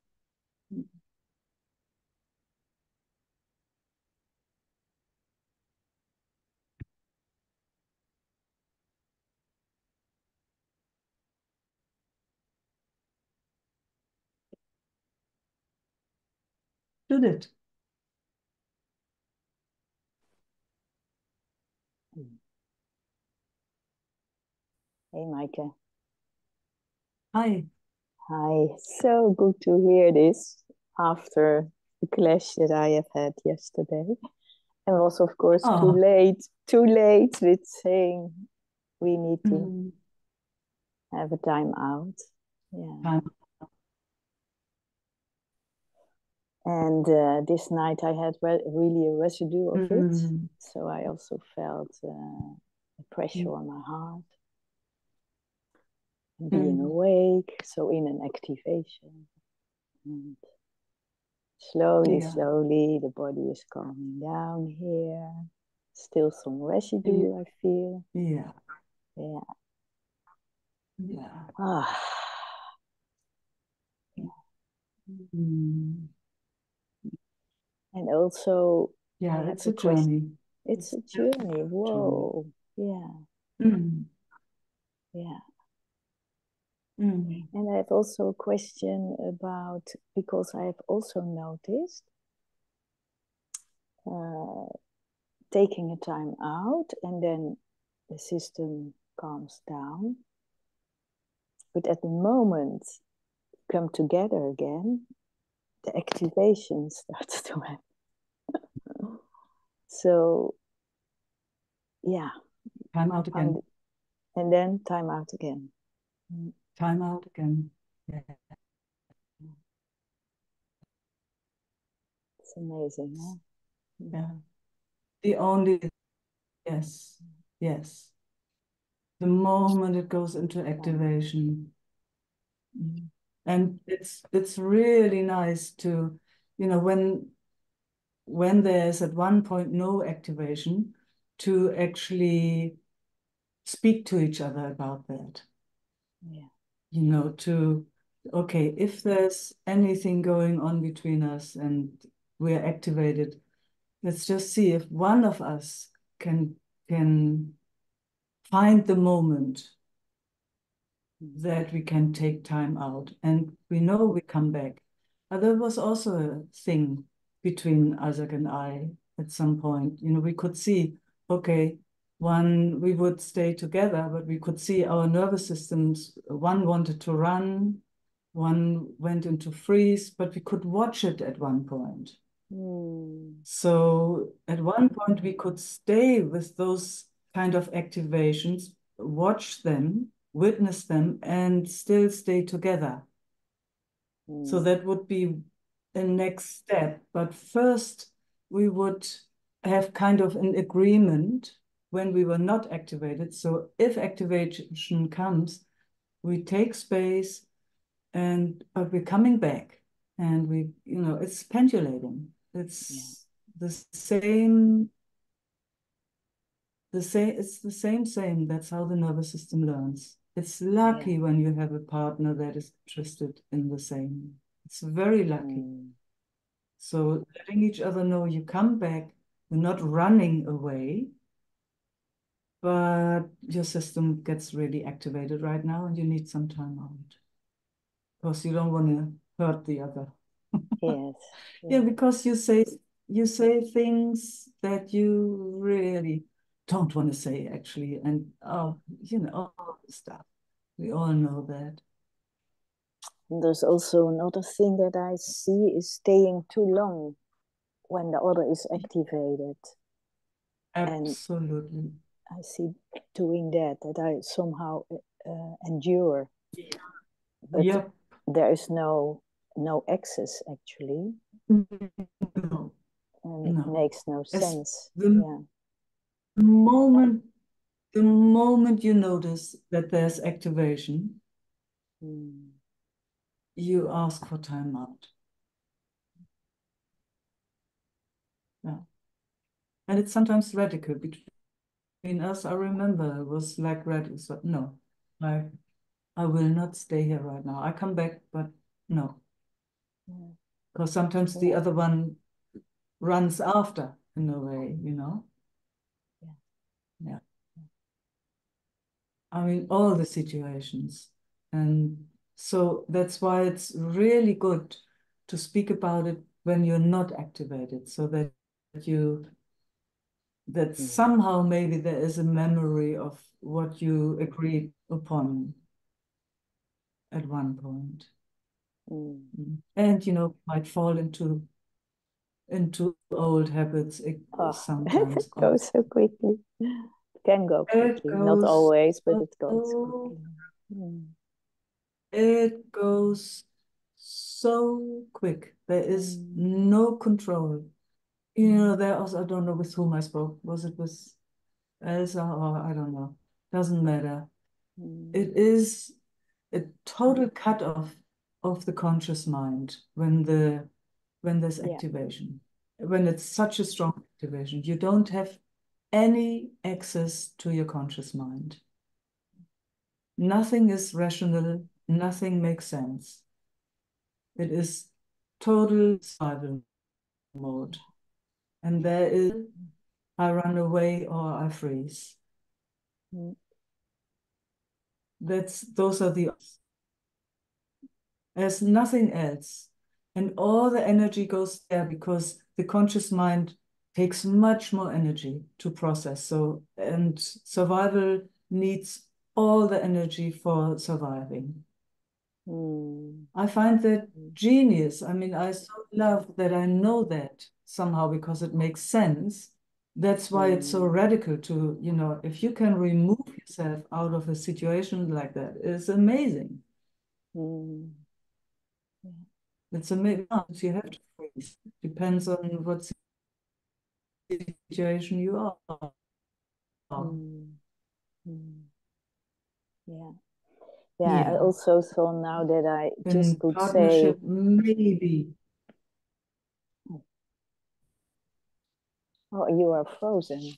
Judith. Hey, Meike. Hi. Hi. So good to hear this after the clash that I have had yesterday. And was, of course, too late with saying we need to have a time out. Yeah. And this night I had really a residue of it. So I also felt the pressure on my heart. Being awake, so in an activation. And slowly, the body is calming down here. Still some residue, I feel. Yeah. Ah. And also, it's a journey. It's a journey. Whoa. Yeah. Yeah. And I have also a question about, because I have also noticed taking a time out and then the system calms down. But at the moment you come together again, the activation starts to happen. So, yeah. Time out again. And then time out again. Time out again. Yeah. It's amazing, huh? Yeah. The only, yes. The moment it goes into activation. And it's really nice to, when there's at one point no activation, to actually speak to each other about that. Yeah. Okay, if there's anything going on between us and we're activated, let's just see if one of us can find the moment that we can take time out, and we know we come back. There was also a thing between Isaac and I at some point. We could see, okay, we would stay together, but we could see our nervous systems. One wanted to run, one went into freeze, but we could watch it at one point. So at one point we could stay with those kind of activations, watch them, witness them, and still stay together. So that would be the next step. But first we would have kind of an agreement when we were not activated. So if activation comes, we take space, but we're coming back, and it's pendulating. It's the same. It's the same. That's how the nervous system learns. It's lucky when you have a partner that is interested in the same. It's very lucky. So letting each other know you come back, you're not running away, but your system gets really activated right now and you need some time out. Because you don't want to hurt the other. Yes. Yeah, because you say things that you really don't want to say, actually, and all the stuff. We all know that. And there's also another thing that I see is staying too long when the other is activated. Absolutely. And I see doing that I somehow endure. But there is no access, actually. No. And it makes no sense. The moment you notice that there's activation, you ask for time out. Yeah. And it's sometimes radical between us. I remember it was like radical. No, like I will not stay here right now. I come back, but no. Because sometimes the other one runs after in a way, you know? Yeah. I mean, all the situations. And so that's why it's really good to speak about it when you're not activated, so that you that somehow maybe there is a memory of what you agreed upon at one point. And you know, might fall into old habits sometimes. It goes so quickly. It can go quickly. Not always, but it goes quickly. It goes so quick. There is no control. You know, there also, I don't know with whom I spoke. Was it with Elsa or I don't know. Doesn't matter. It is a total cut off of the conscious mind when there's activation. When it's such a strong activation, you don't have any access to your conscious mind. Nothing is rational, nothing makes sense. It is total survival mode. And there is, I run away or I freeze. Those are the options. There's nothing else. And all the energy goes there because the conscious mind takes much more energy to process. So, and survival needs all the energy for surviving. I find that genius. I mean, I so love that I know that somehow because it makes sense. That's why it's so radical to, you know, if you can remove yourself out of a situation like that, it's amazing. It's amazing. You have to freeze. Depends on what situation you are. Yeah, I also saw now that I just could say maybe. Oh, you are frozen.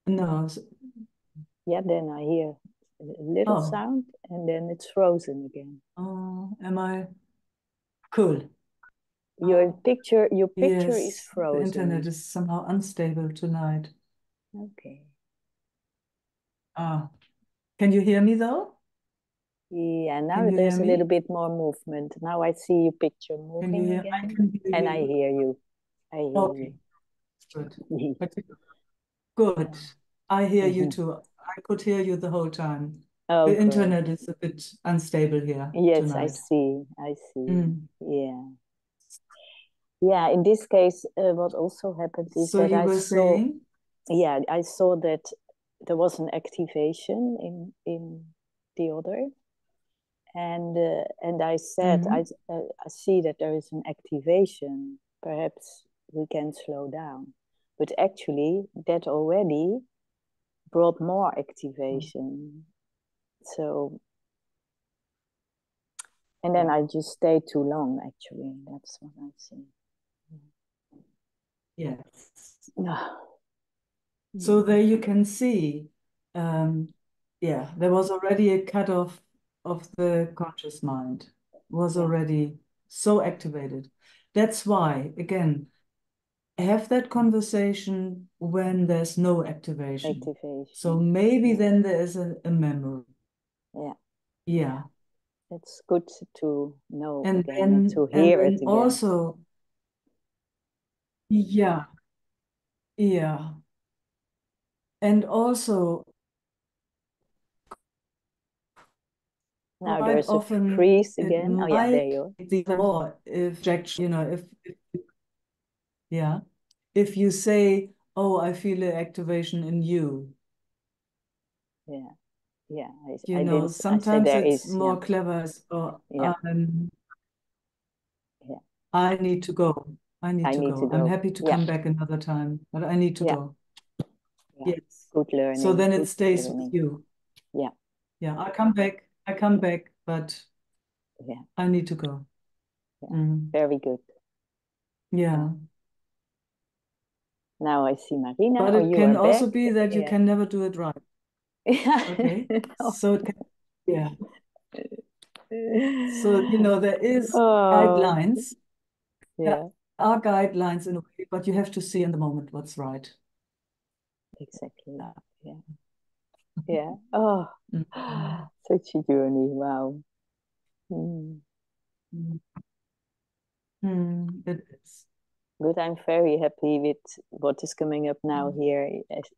No. Yeah, then I hear a little sound and then it's frozen again. Oh, am I? Cool. Your picture is frozen. The internet is somehow unstable tonight. Okay. Can you hear me though? Yeah, now there's a little bit more movement. Now I see your picture moving again. And I hear you. I hear you. Good. Good. I hear you too. I could hear you the whole time. Oh, the internet is a bit unstable here yes, tonight. I see. Yeah. Yeah, in this case, what also happened is that I saw... saying? Yeah, I saw that there was an activation in the other. And I said, I see that there is an activation. Perhaps we can slow down. But actually, that already brought more activation. So, and then I just stayed too long, actually. That's what I see. Yes. So there you can see, there was already a cutoff of the conscious mind, was already so activated. That's why, again, have that conversation when there's no activation. So maybe then there is a memory. Yeah. It's good to know and again and to hear it again. Also, yeah. And also, now there's a freeze again. Oh yeah, there you are. More if if you say, "Oh, I feel an activation in you." Yeah. Sometimes it's more clever. I need to go. I need to go. I'm happy to come back another time, but I need to go. Yes. Good learning. So then it stays with you. Yeah. I come back, but I need to go. Very good. Yeah. Now I see Marina. But it can also be that you can never do it right. Okay. So it can, yeah. So, there is guidelines. Yeah, There are guidelines in a way, but you have to see in the moment what's right. exactly. Yeah. Yeah. Oh, Mm. such a journey. Wow. Mm. Mm. It is. But I'm very happy with what is coming up now here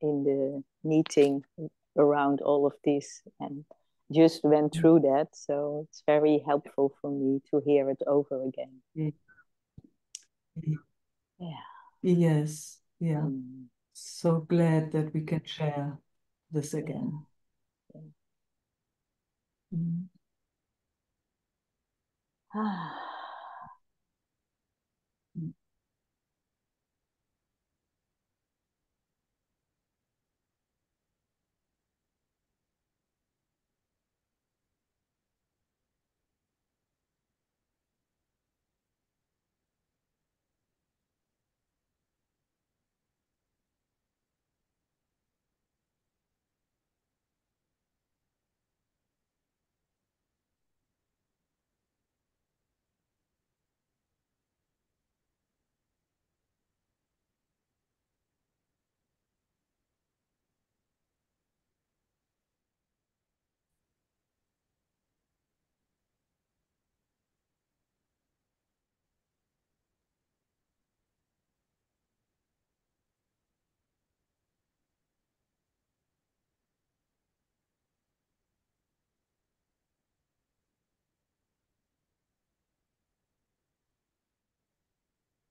in the meeting around all of this, and just went through that. So it's very helpful for me to hear it over again. Yeah. Yeah. Yes. Yeah. Mm. So glad that we can share this again. Yeah. Mm. Mm.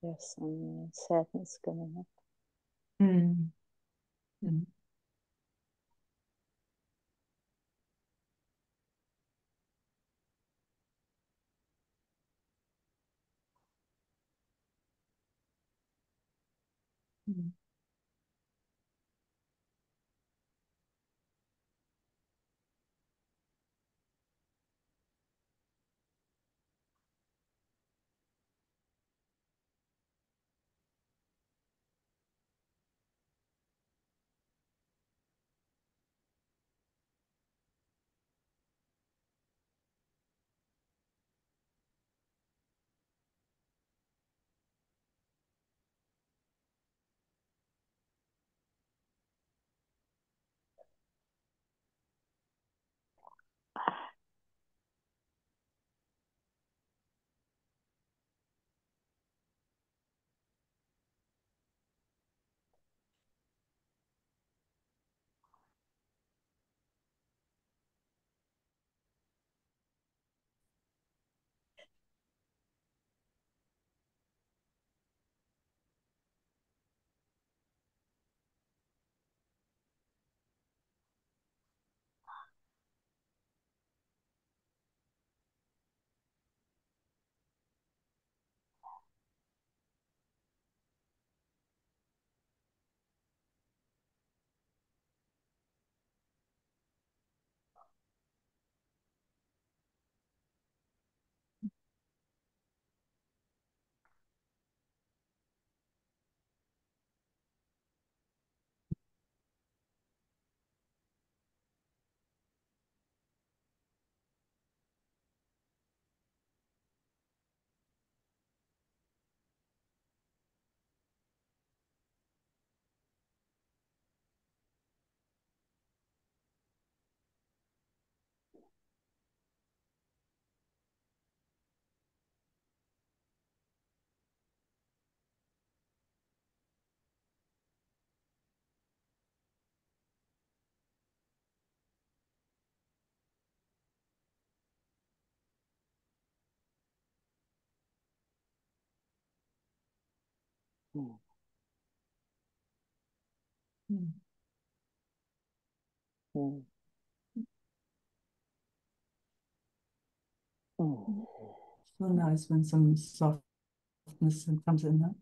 There's some sadness coming up. Mm. Mm. Mm. Mm. Mm. Mm. Mm. So nice when some softness comes in, huh?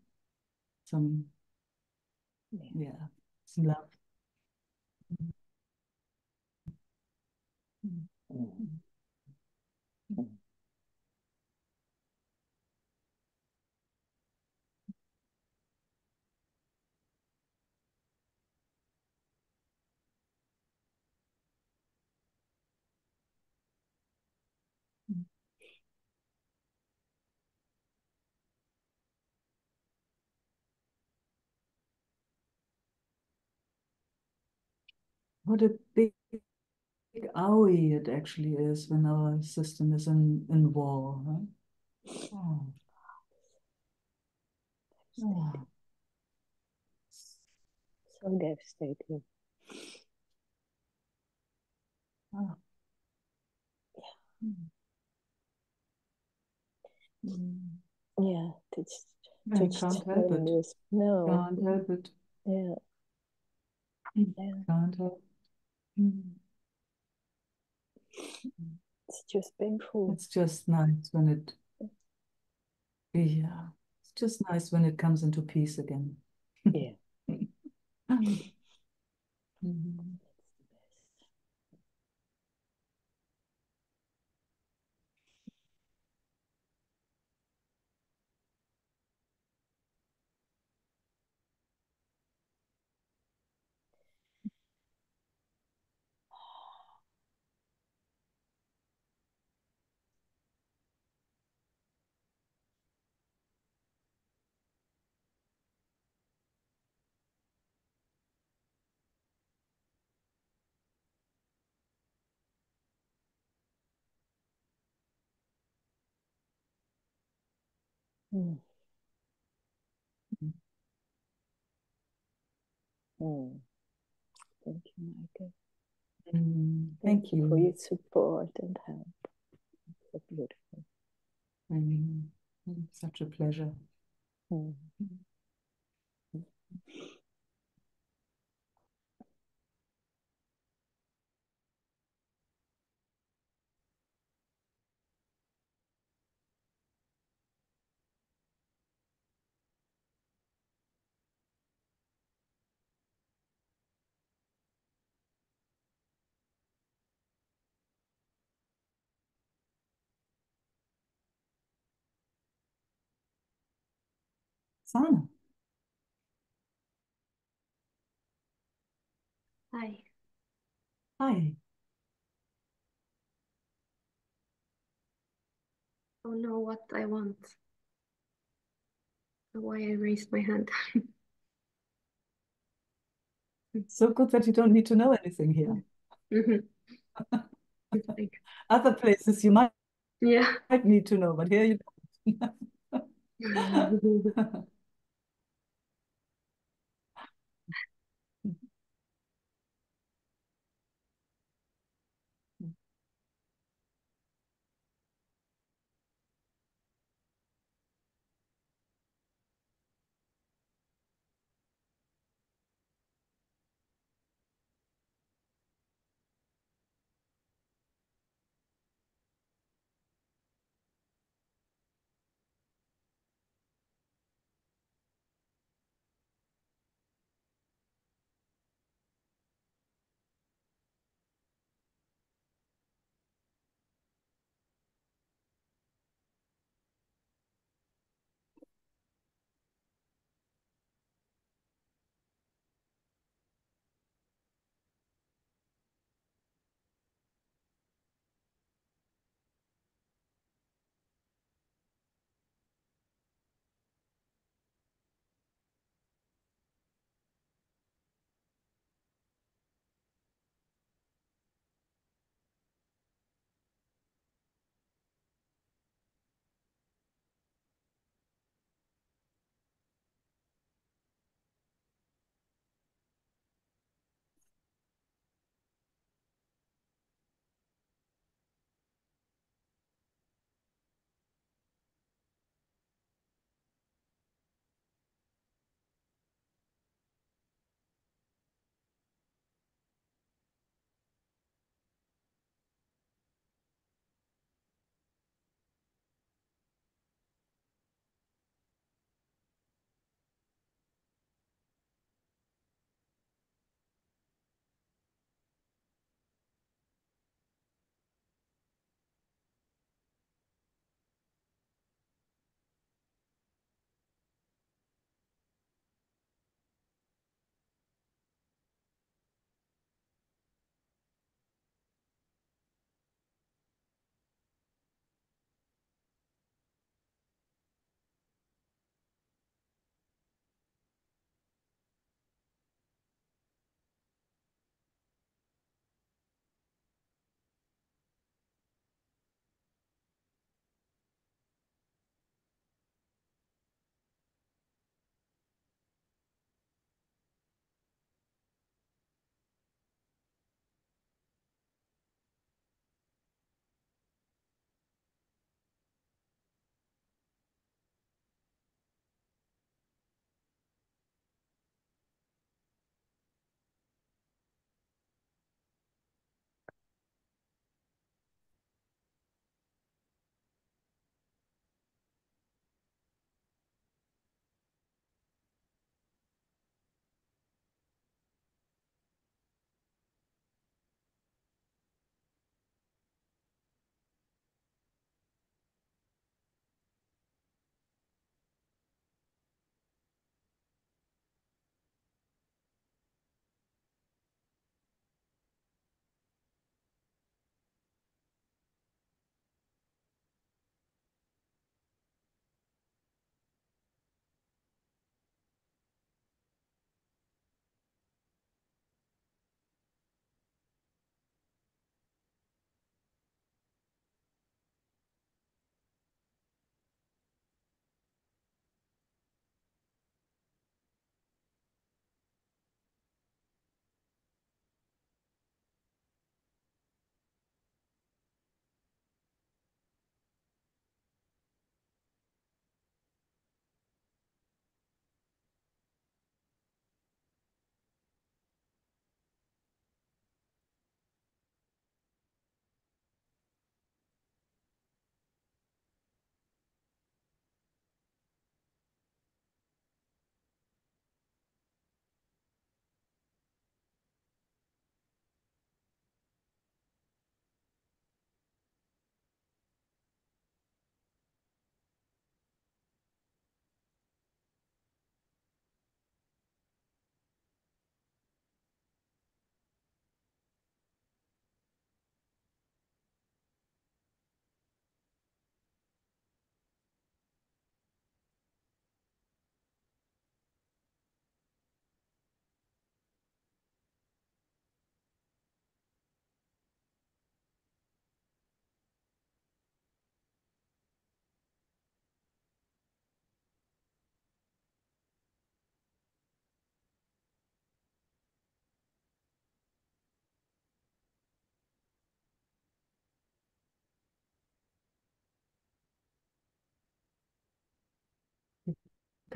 Some, yeah, some love. Mm. Mm. Mm. Mm. what a big owie it actually is when our system is in war. Huh? Oh. Oh. So devastating. Oh. Mm. Yeah, it's I just can't help it. horrendous. No. Can't help it. Yeah. Yeah. Can't help. Mm. It's just painful. It's just nice when it, yeah, it's just nice when it comes into peace again. Yeah. Mhm. Mm. Mm. Thank you, Meike. Thank you for you. your support and help. So beautiful. Such a pleasure. Mm. Sana. Hi. Hi. Don't know what I want. Why I raised my hand. So good that you don't need to know anything here. Other places you might Yeah. need to know, but here you don't.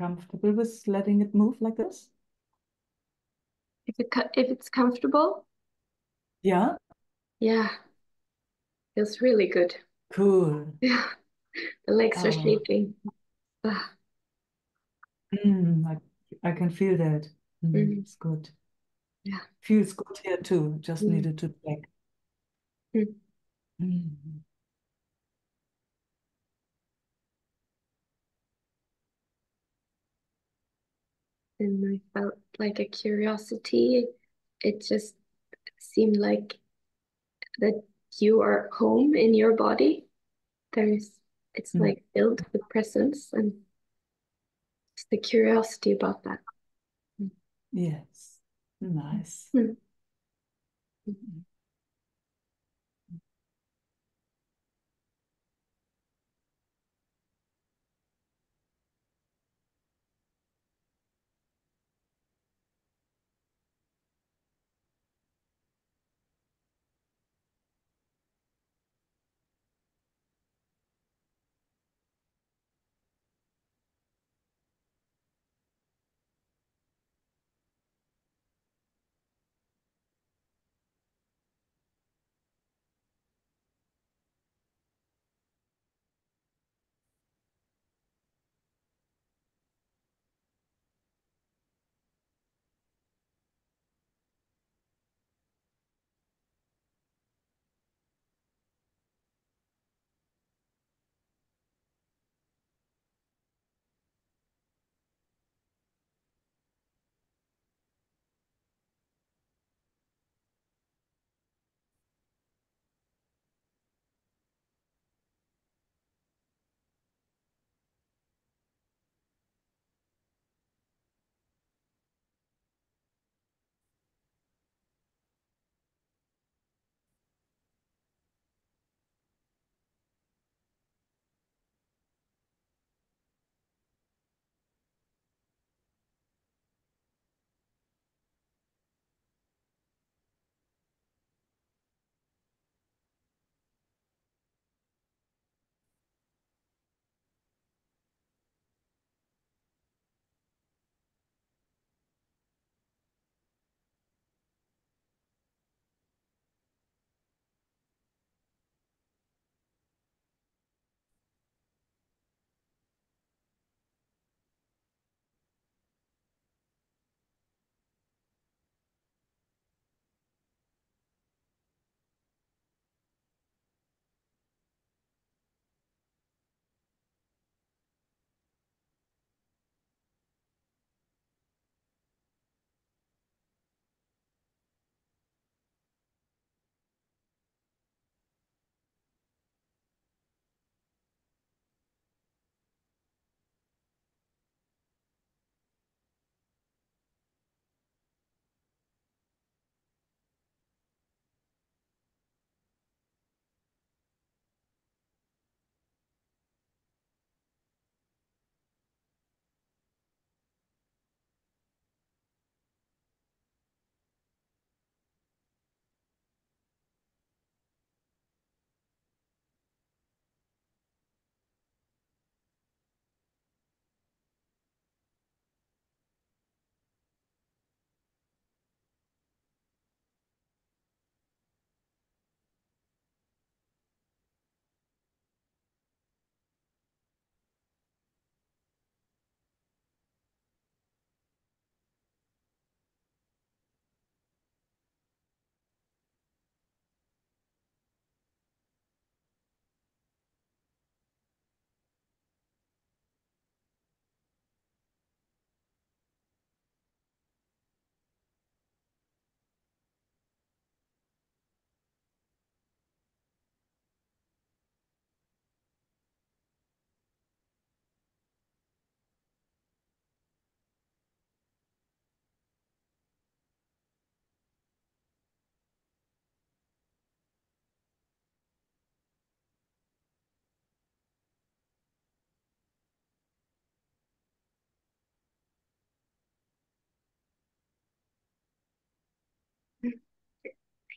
comfortable with letting it move like this? If it's comfortable, Yeah. yeah, feels really good. Cool. Yeah, the legs are Oh. shaking. Ah, I can feel that. It's good. yeah. Feels good here too. Just needed to check. Mm. Mm. And I felt like a curiosity. It just seemed like that you are home in your body. It's like filled with presence, and it's the curiosity about that. Yes. Nice. Mm.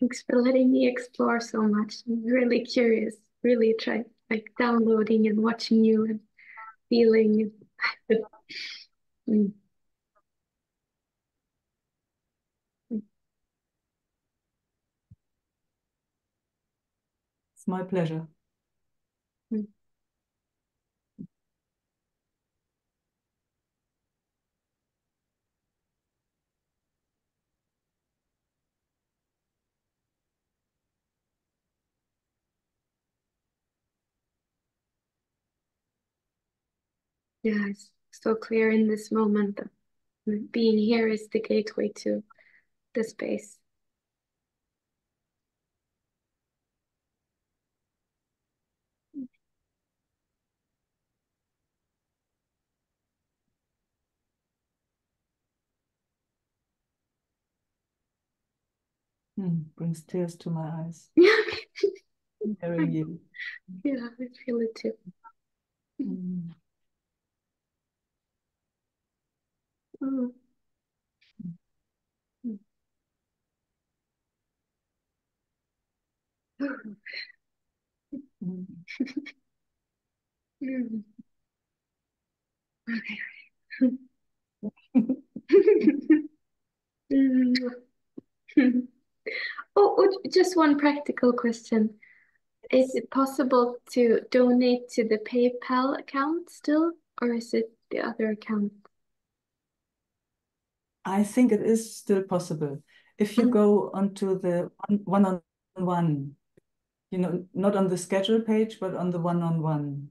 Thanks for letting me explore so much. I'm really curious, really try like downloading and watching you and feeling. Mm. It's my pleasure. Mm. Yeah, it's so clear in this moment that being here is the gateway to the space. Brings tears to my eyes. Yeah, Hearing you. yeah, I feel it too. Mm. Mm. Mm. Mm. Mm. Okay. Mm. Oh, just one practical question. Is it possible to donate to the PayPal account still, or is it the other account? I think it is still possible. If you go onto the one-on-one, you know, not on the schedule page, but on the one-on-one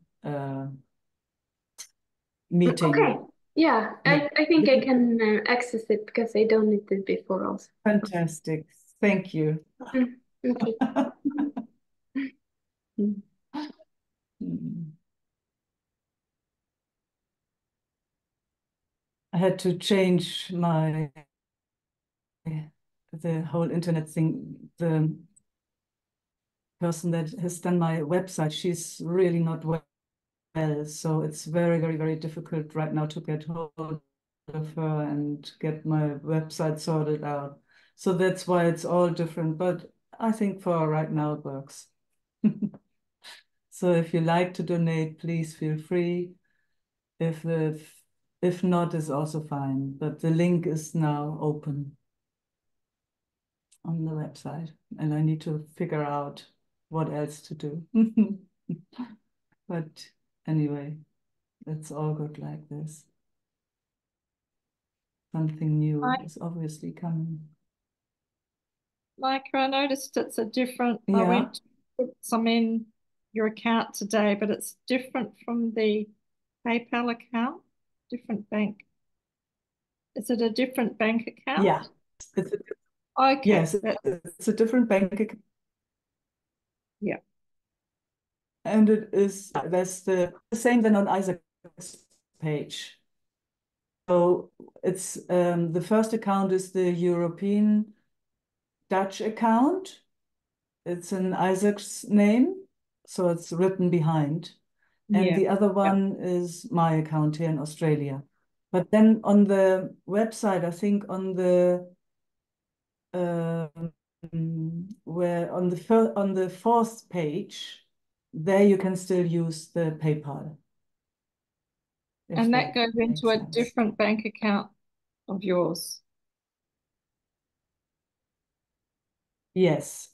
meeting. Okay. Yeah, I think I can access it because I donated before also. Fantastic. Thank you. Okay. Mm. Mm. I had to change the whole internet thing. The person that has done my website, she's really not well, so it's very, very, very difficult right now to get hold of her and get my website sorted out. So that's why it's all different, but I think for right now it works. So if you like to donate, please feel free. If not, is also fine, but the link is now open on the website, and I need to figure out what else to do. But anyway, it's all good like this. Something new is obviously coming. Like I noticed it's a different, I Yeah, went to put some in your account today, but it's different from the PayPal account, different bank. Is it a different bank account? yeah. It's a, Okay. yes, it's a different bank account. Yeah. And that's the same than on Isaac's page. So it's the first account is the European Dutch account. It's in Isaac's name, so it's written behind. And Yeah. the other one is my account here in Australia. But then on the website, I think on the where on the fourth page, there you can still use the PayPal. And that goes into makes a sense. different bank account of yours. Yes,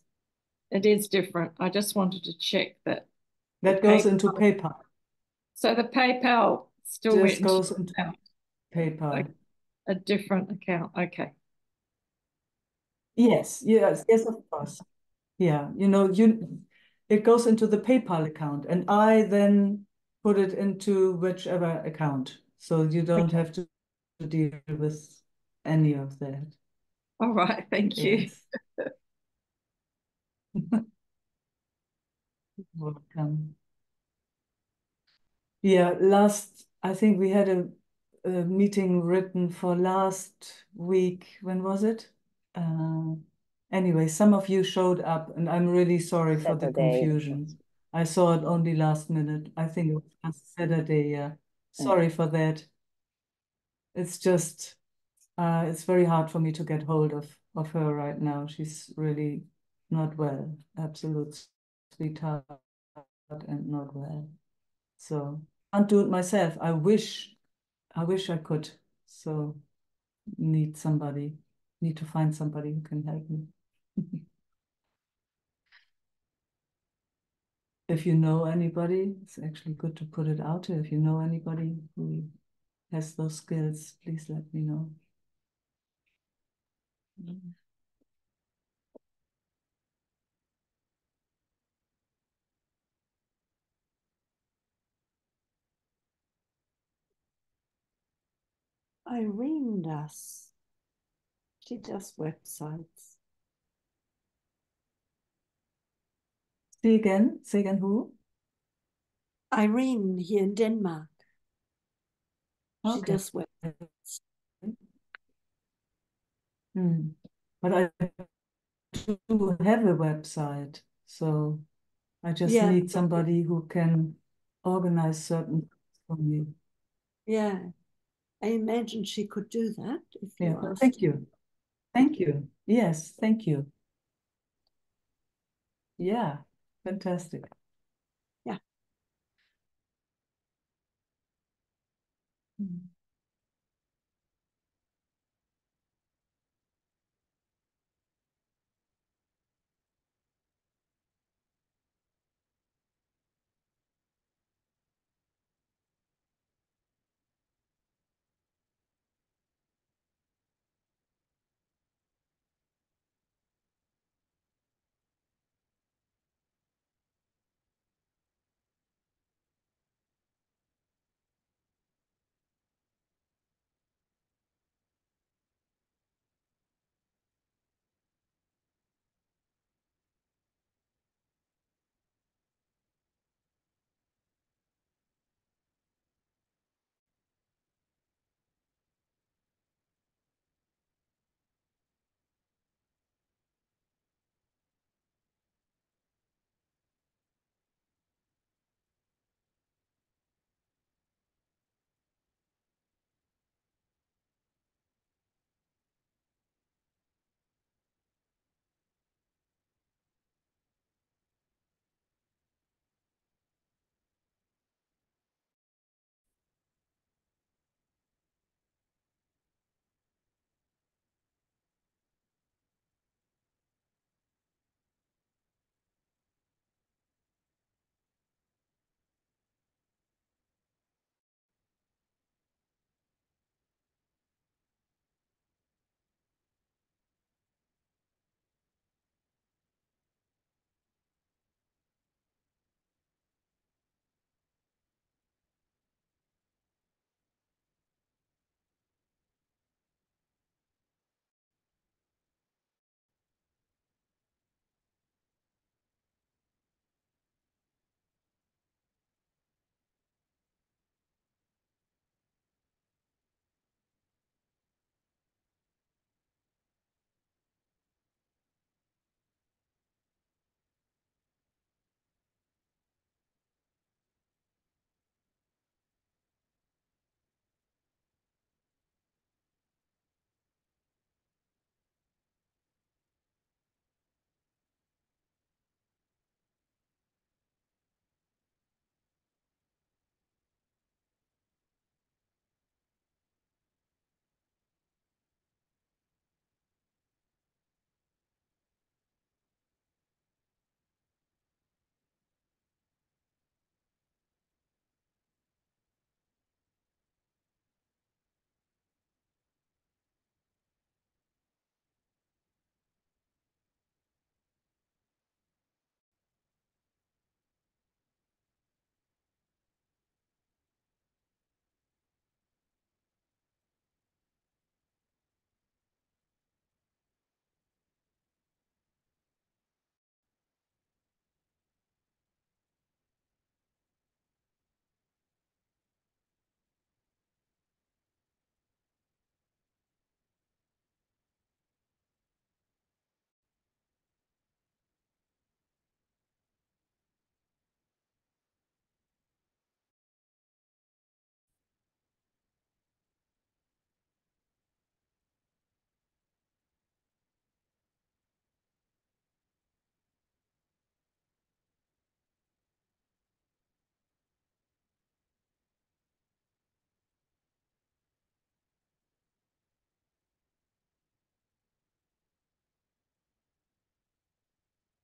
It is different. I just wanted to check that. that goes into PayPal. So the PayPal still went Just into goes into PayPal. a different account. Okay. Yes, yes, yes, of course. Yeah, it goes into the PayPal account, and I then put it into whichever account. So you don't have to deal with any of that. All right. Thank you. Yes. Welcome. Yeah, I think we had a meeting written for last week. When was it? Anyway, some of you showed up, and I'm really sorry for the Saturday. confusion. I saw it only last minute. I think it was last Saturday, yeah. Sorry for that. It's just, it's very hard for me to get hold of her right now. She's really not well, absolute sweetheart and not well. So I can't do it myself. I wish I could. So need to find somebody who can help me. If you know anybody, it's actually good to put it out there. If you know anybody who has those skills, please let me know. Irene does. She does websites. Say again who? Irene here in Denmark. She Okay. does websites. But I do have a website, so I just need somebody who can organize certain things for me. Yeah, I imagine she could do that if you asked. Thank you. Thank you. Yes, thank you. Yeah, fantastic. Yeah.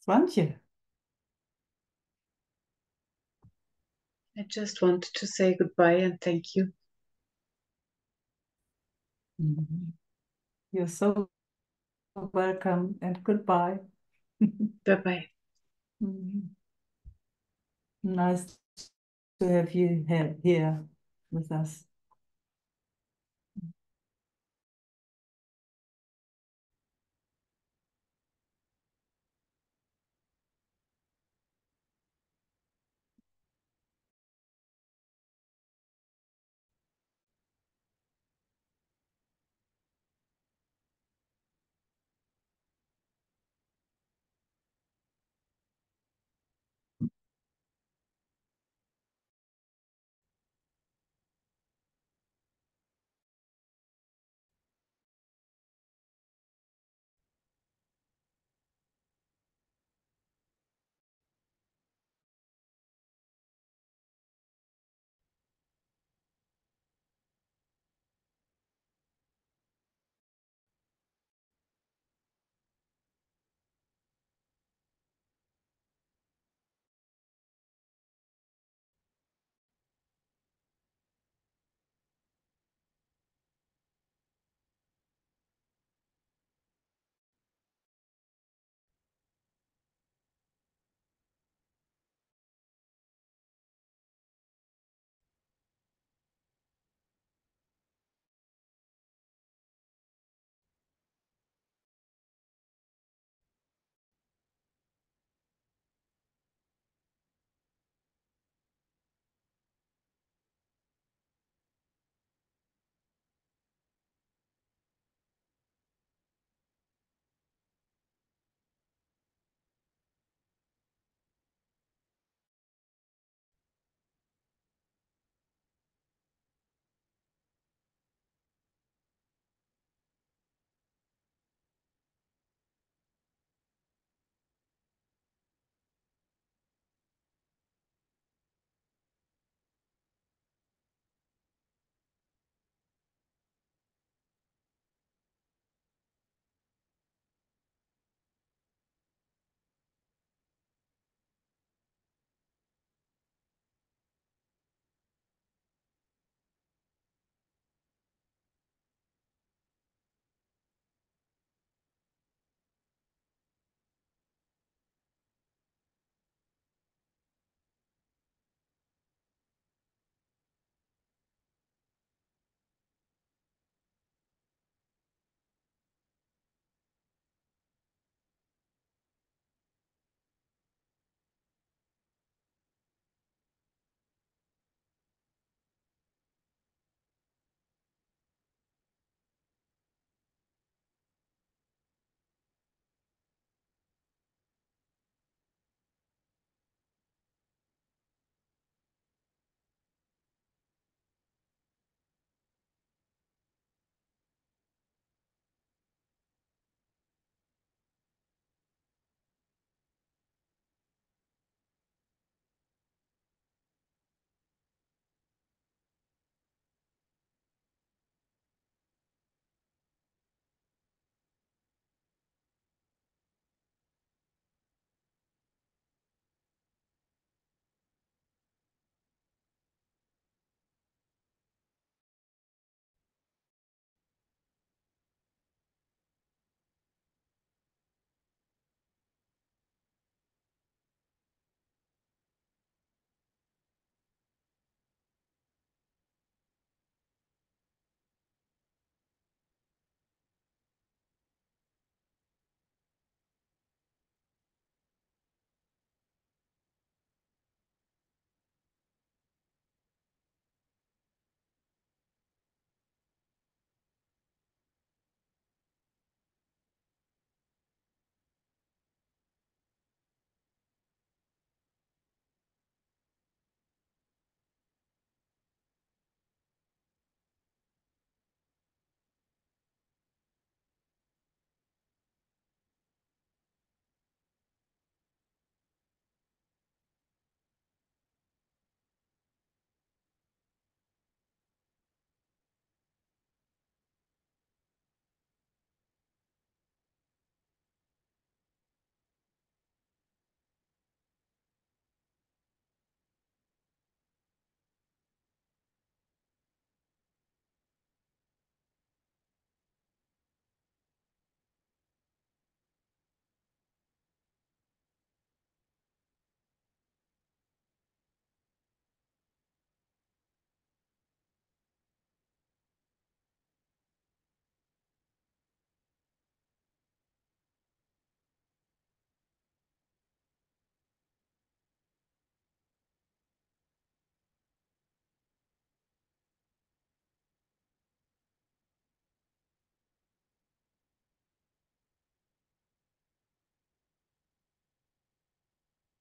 Swantje. I just wanted to say goodbye and thank you. You're so welcome and goodbye. Bye-bye. Nice to have you here with us.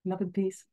Love and peace.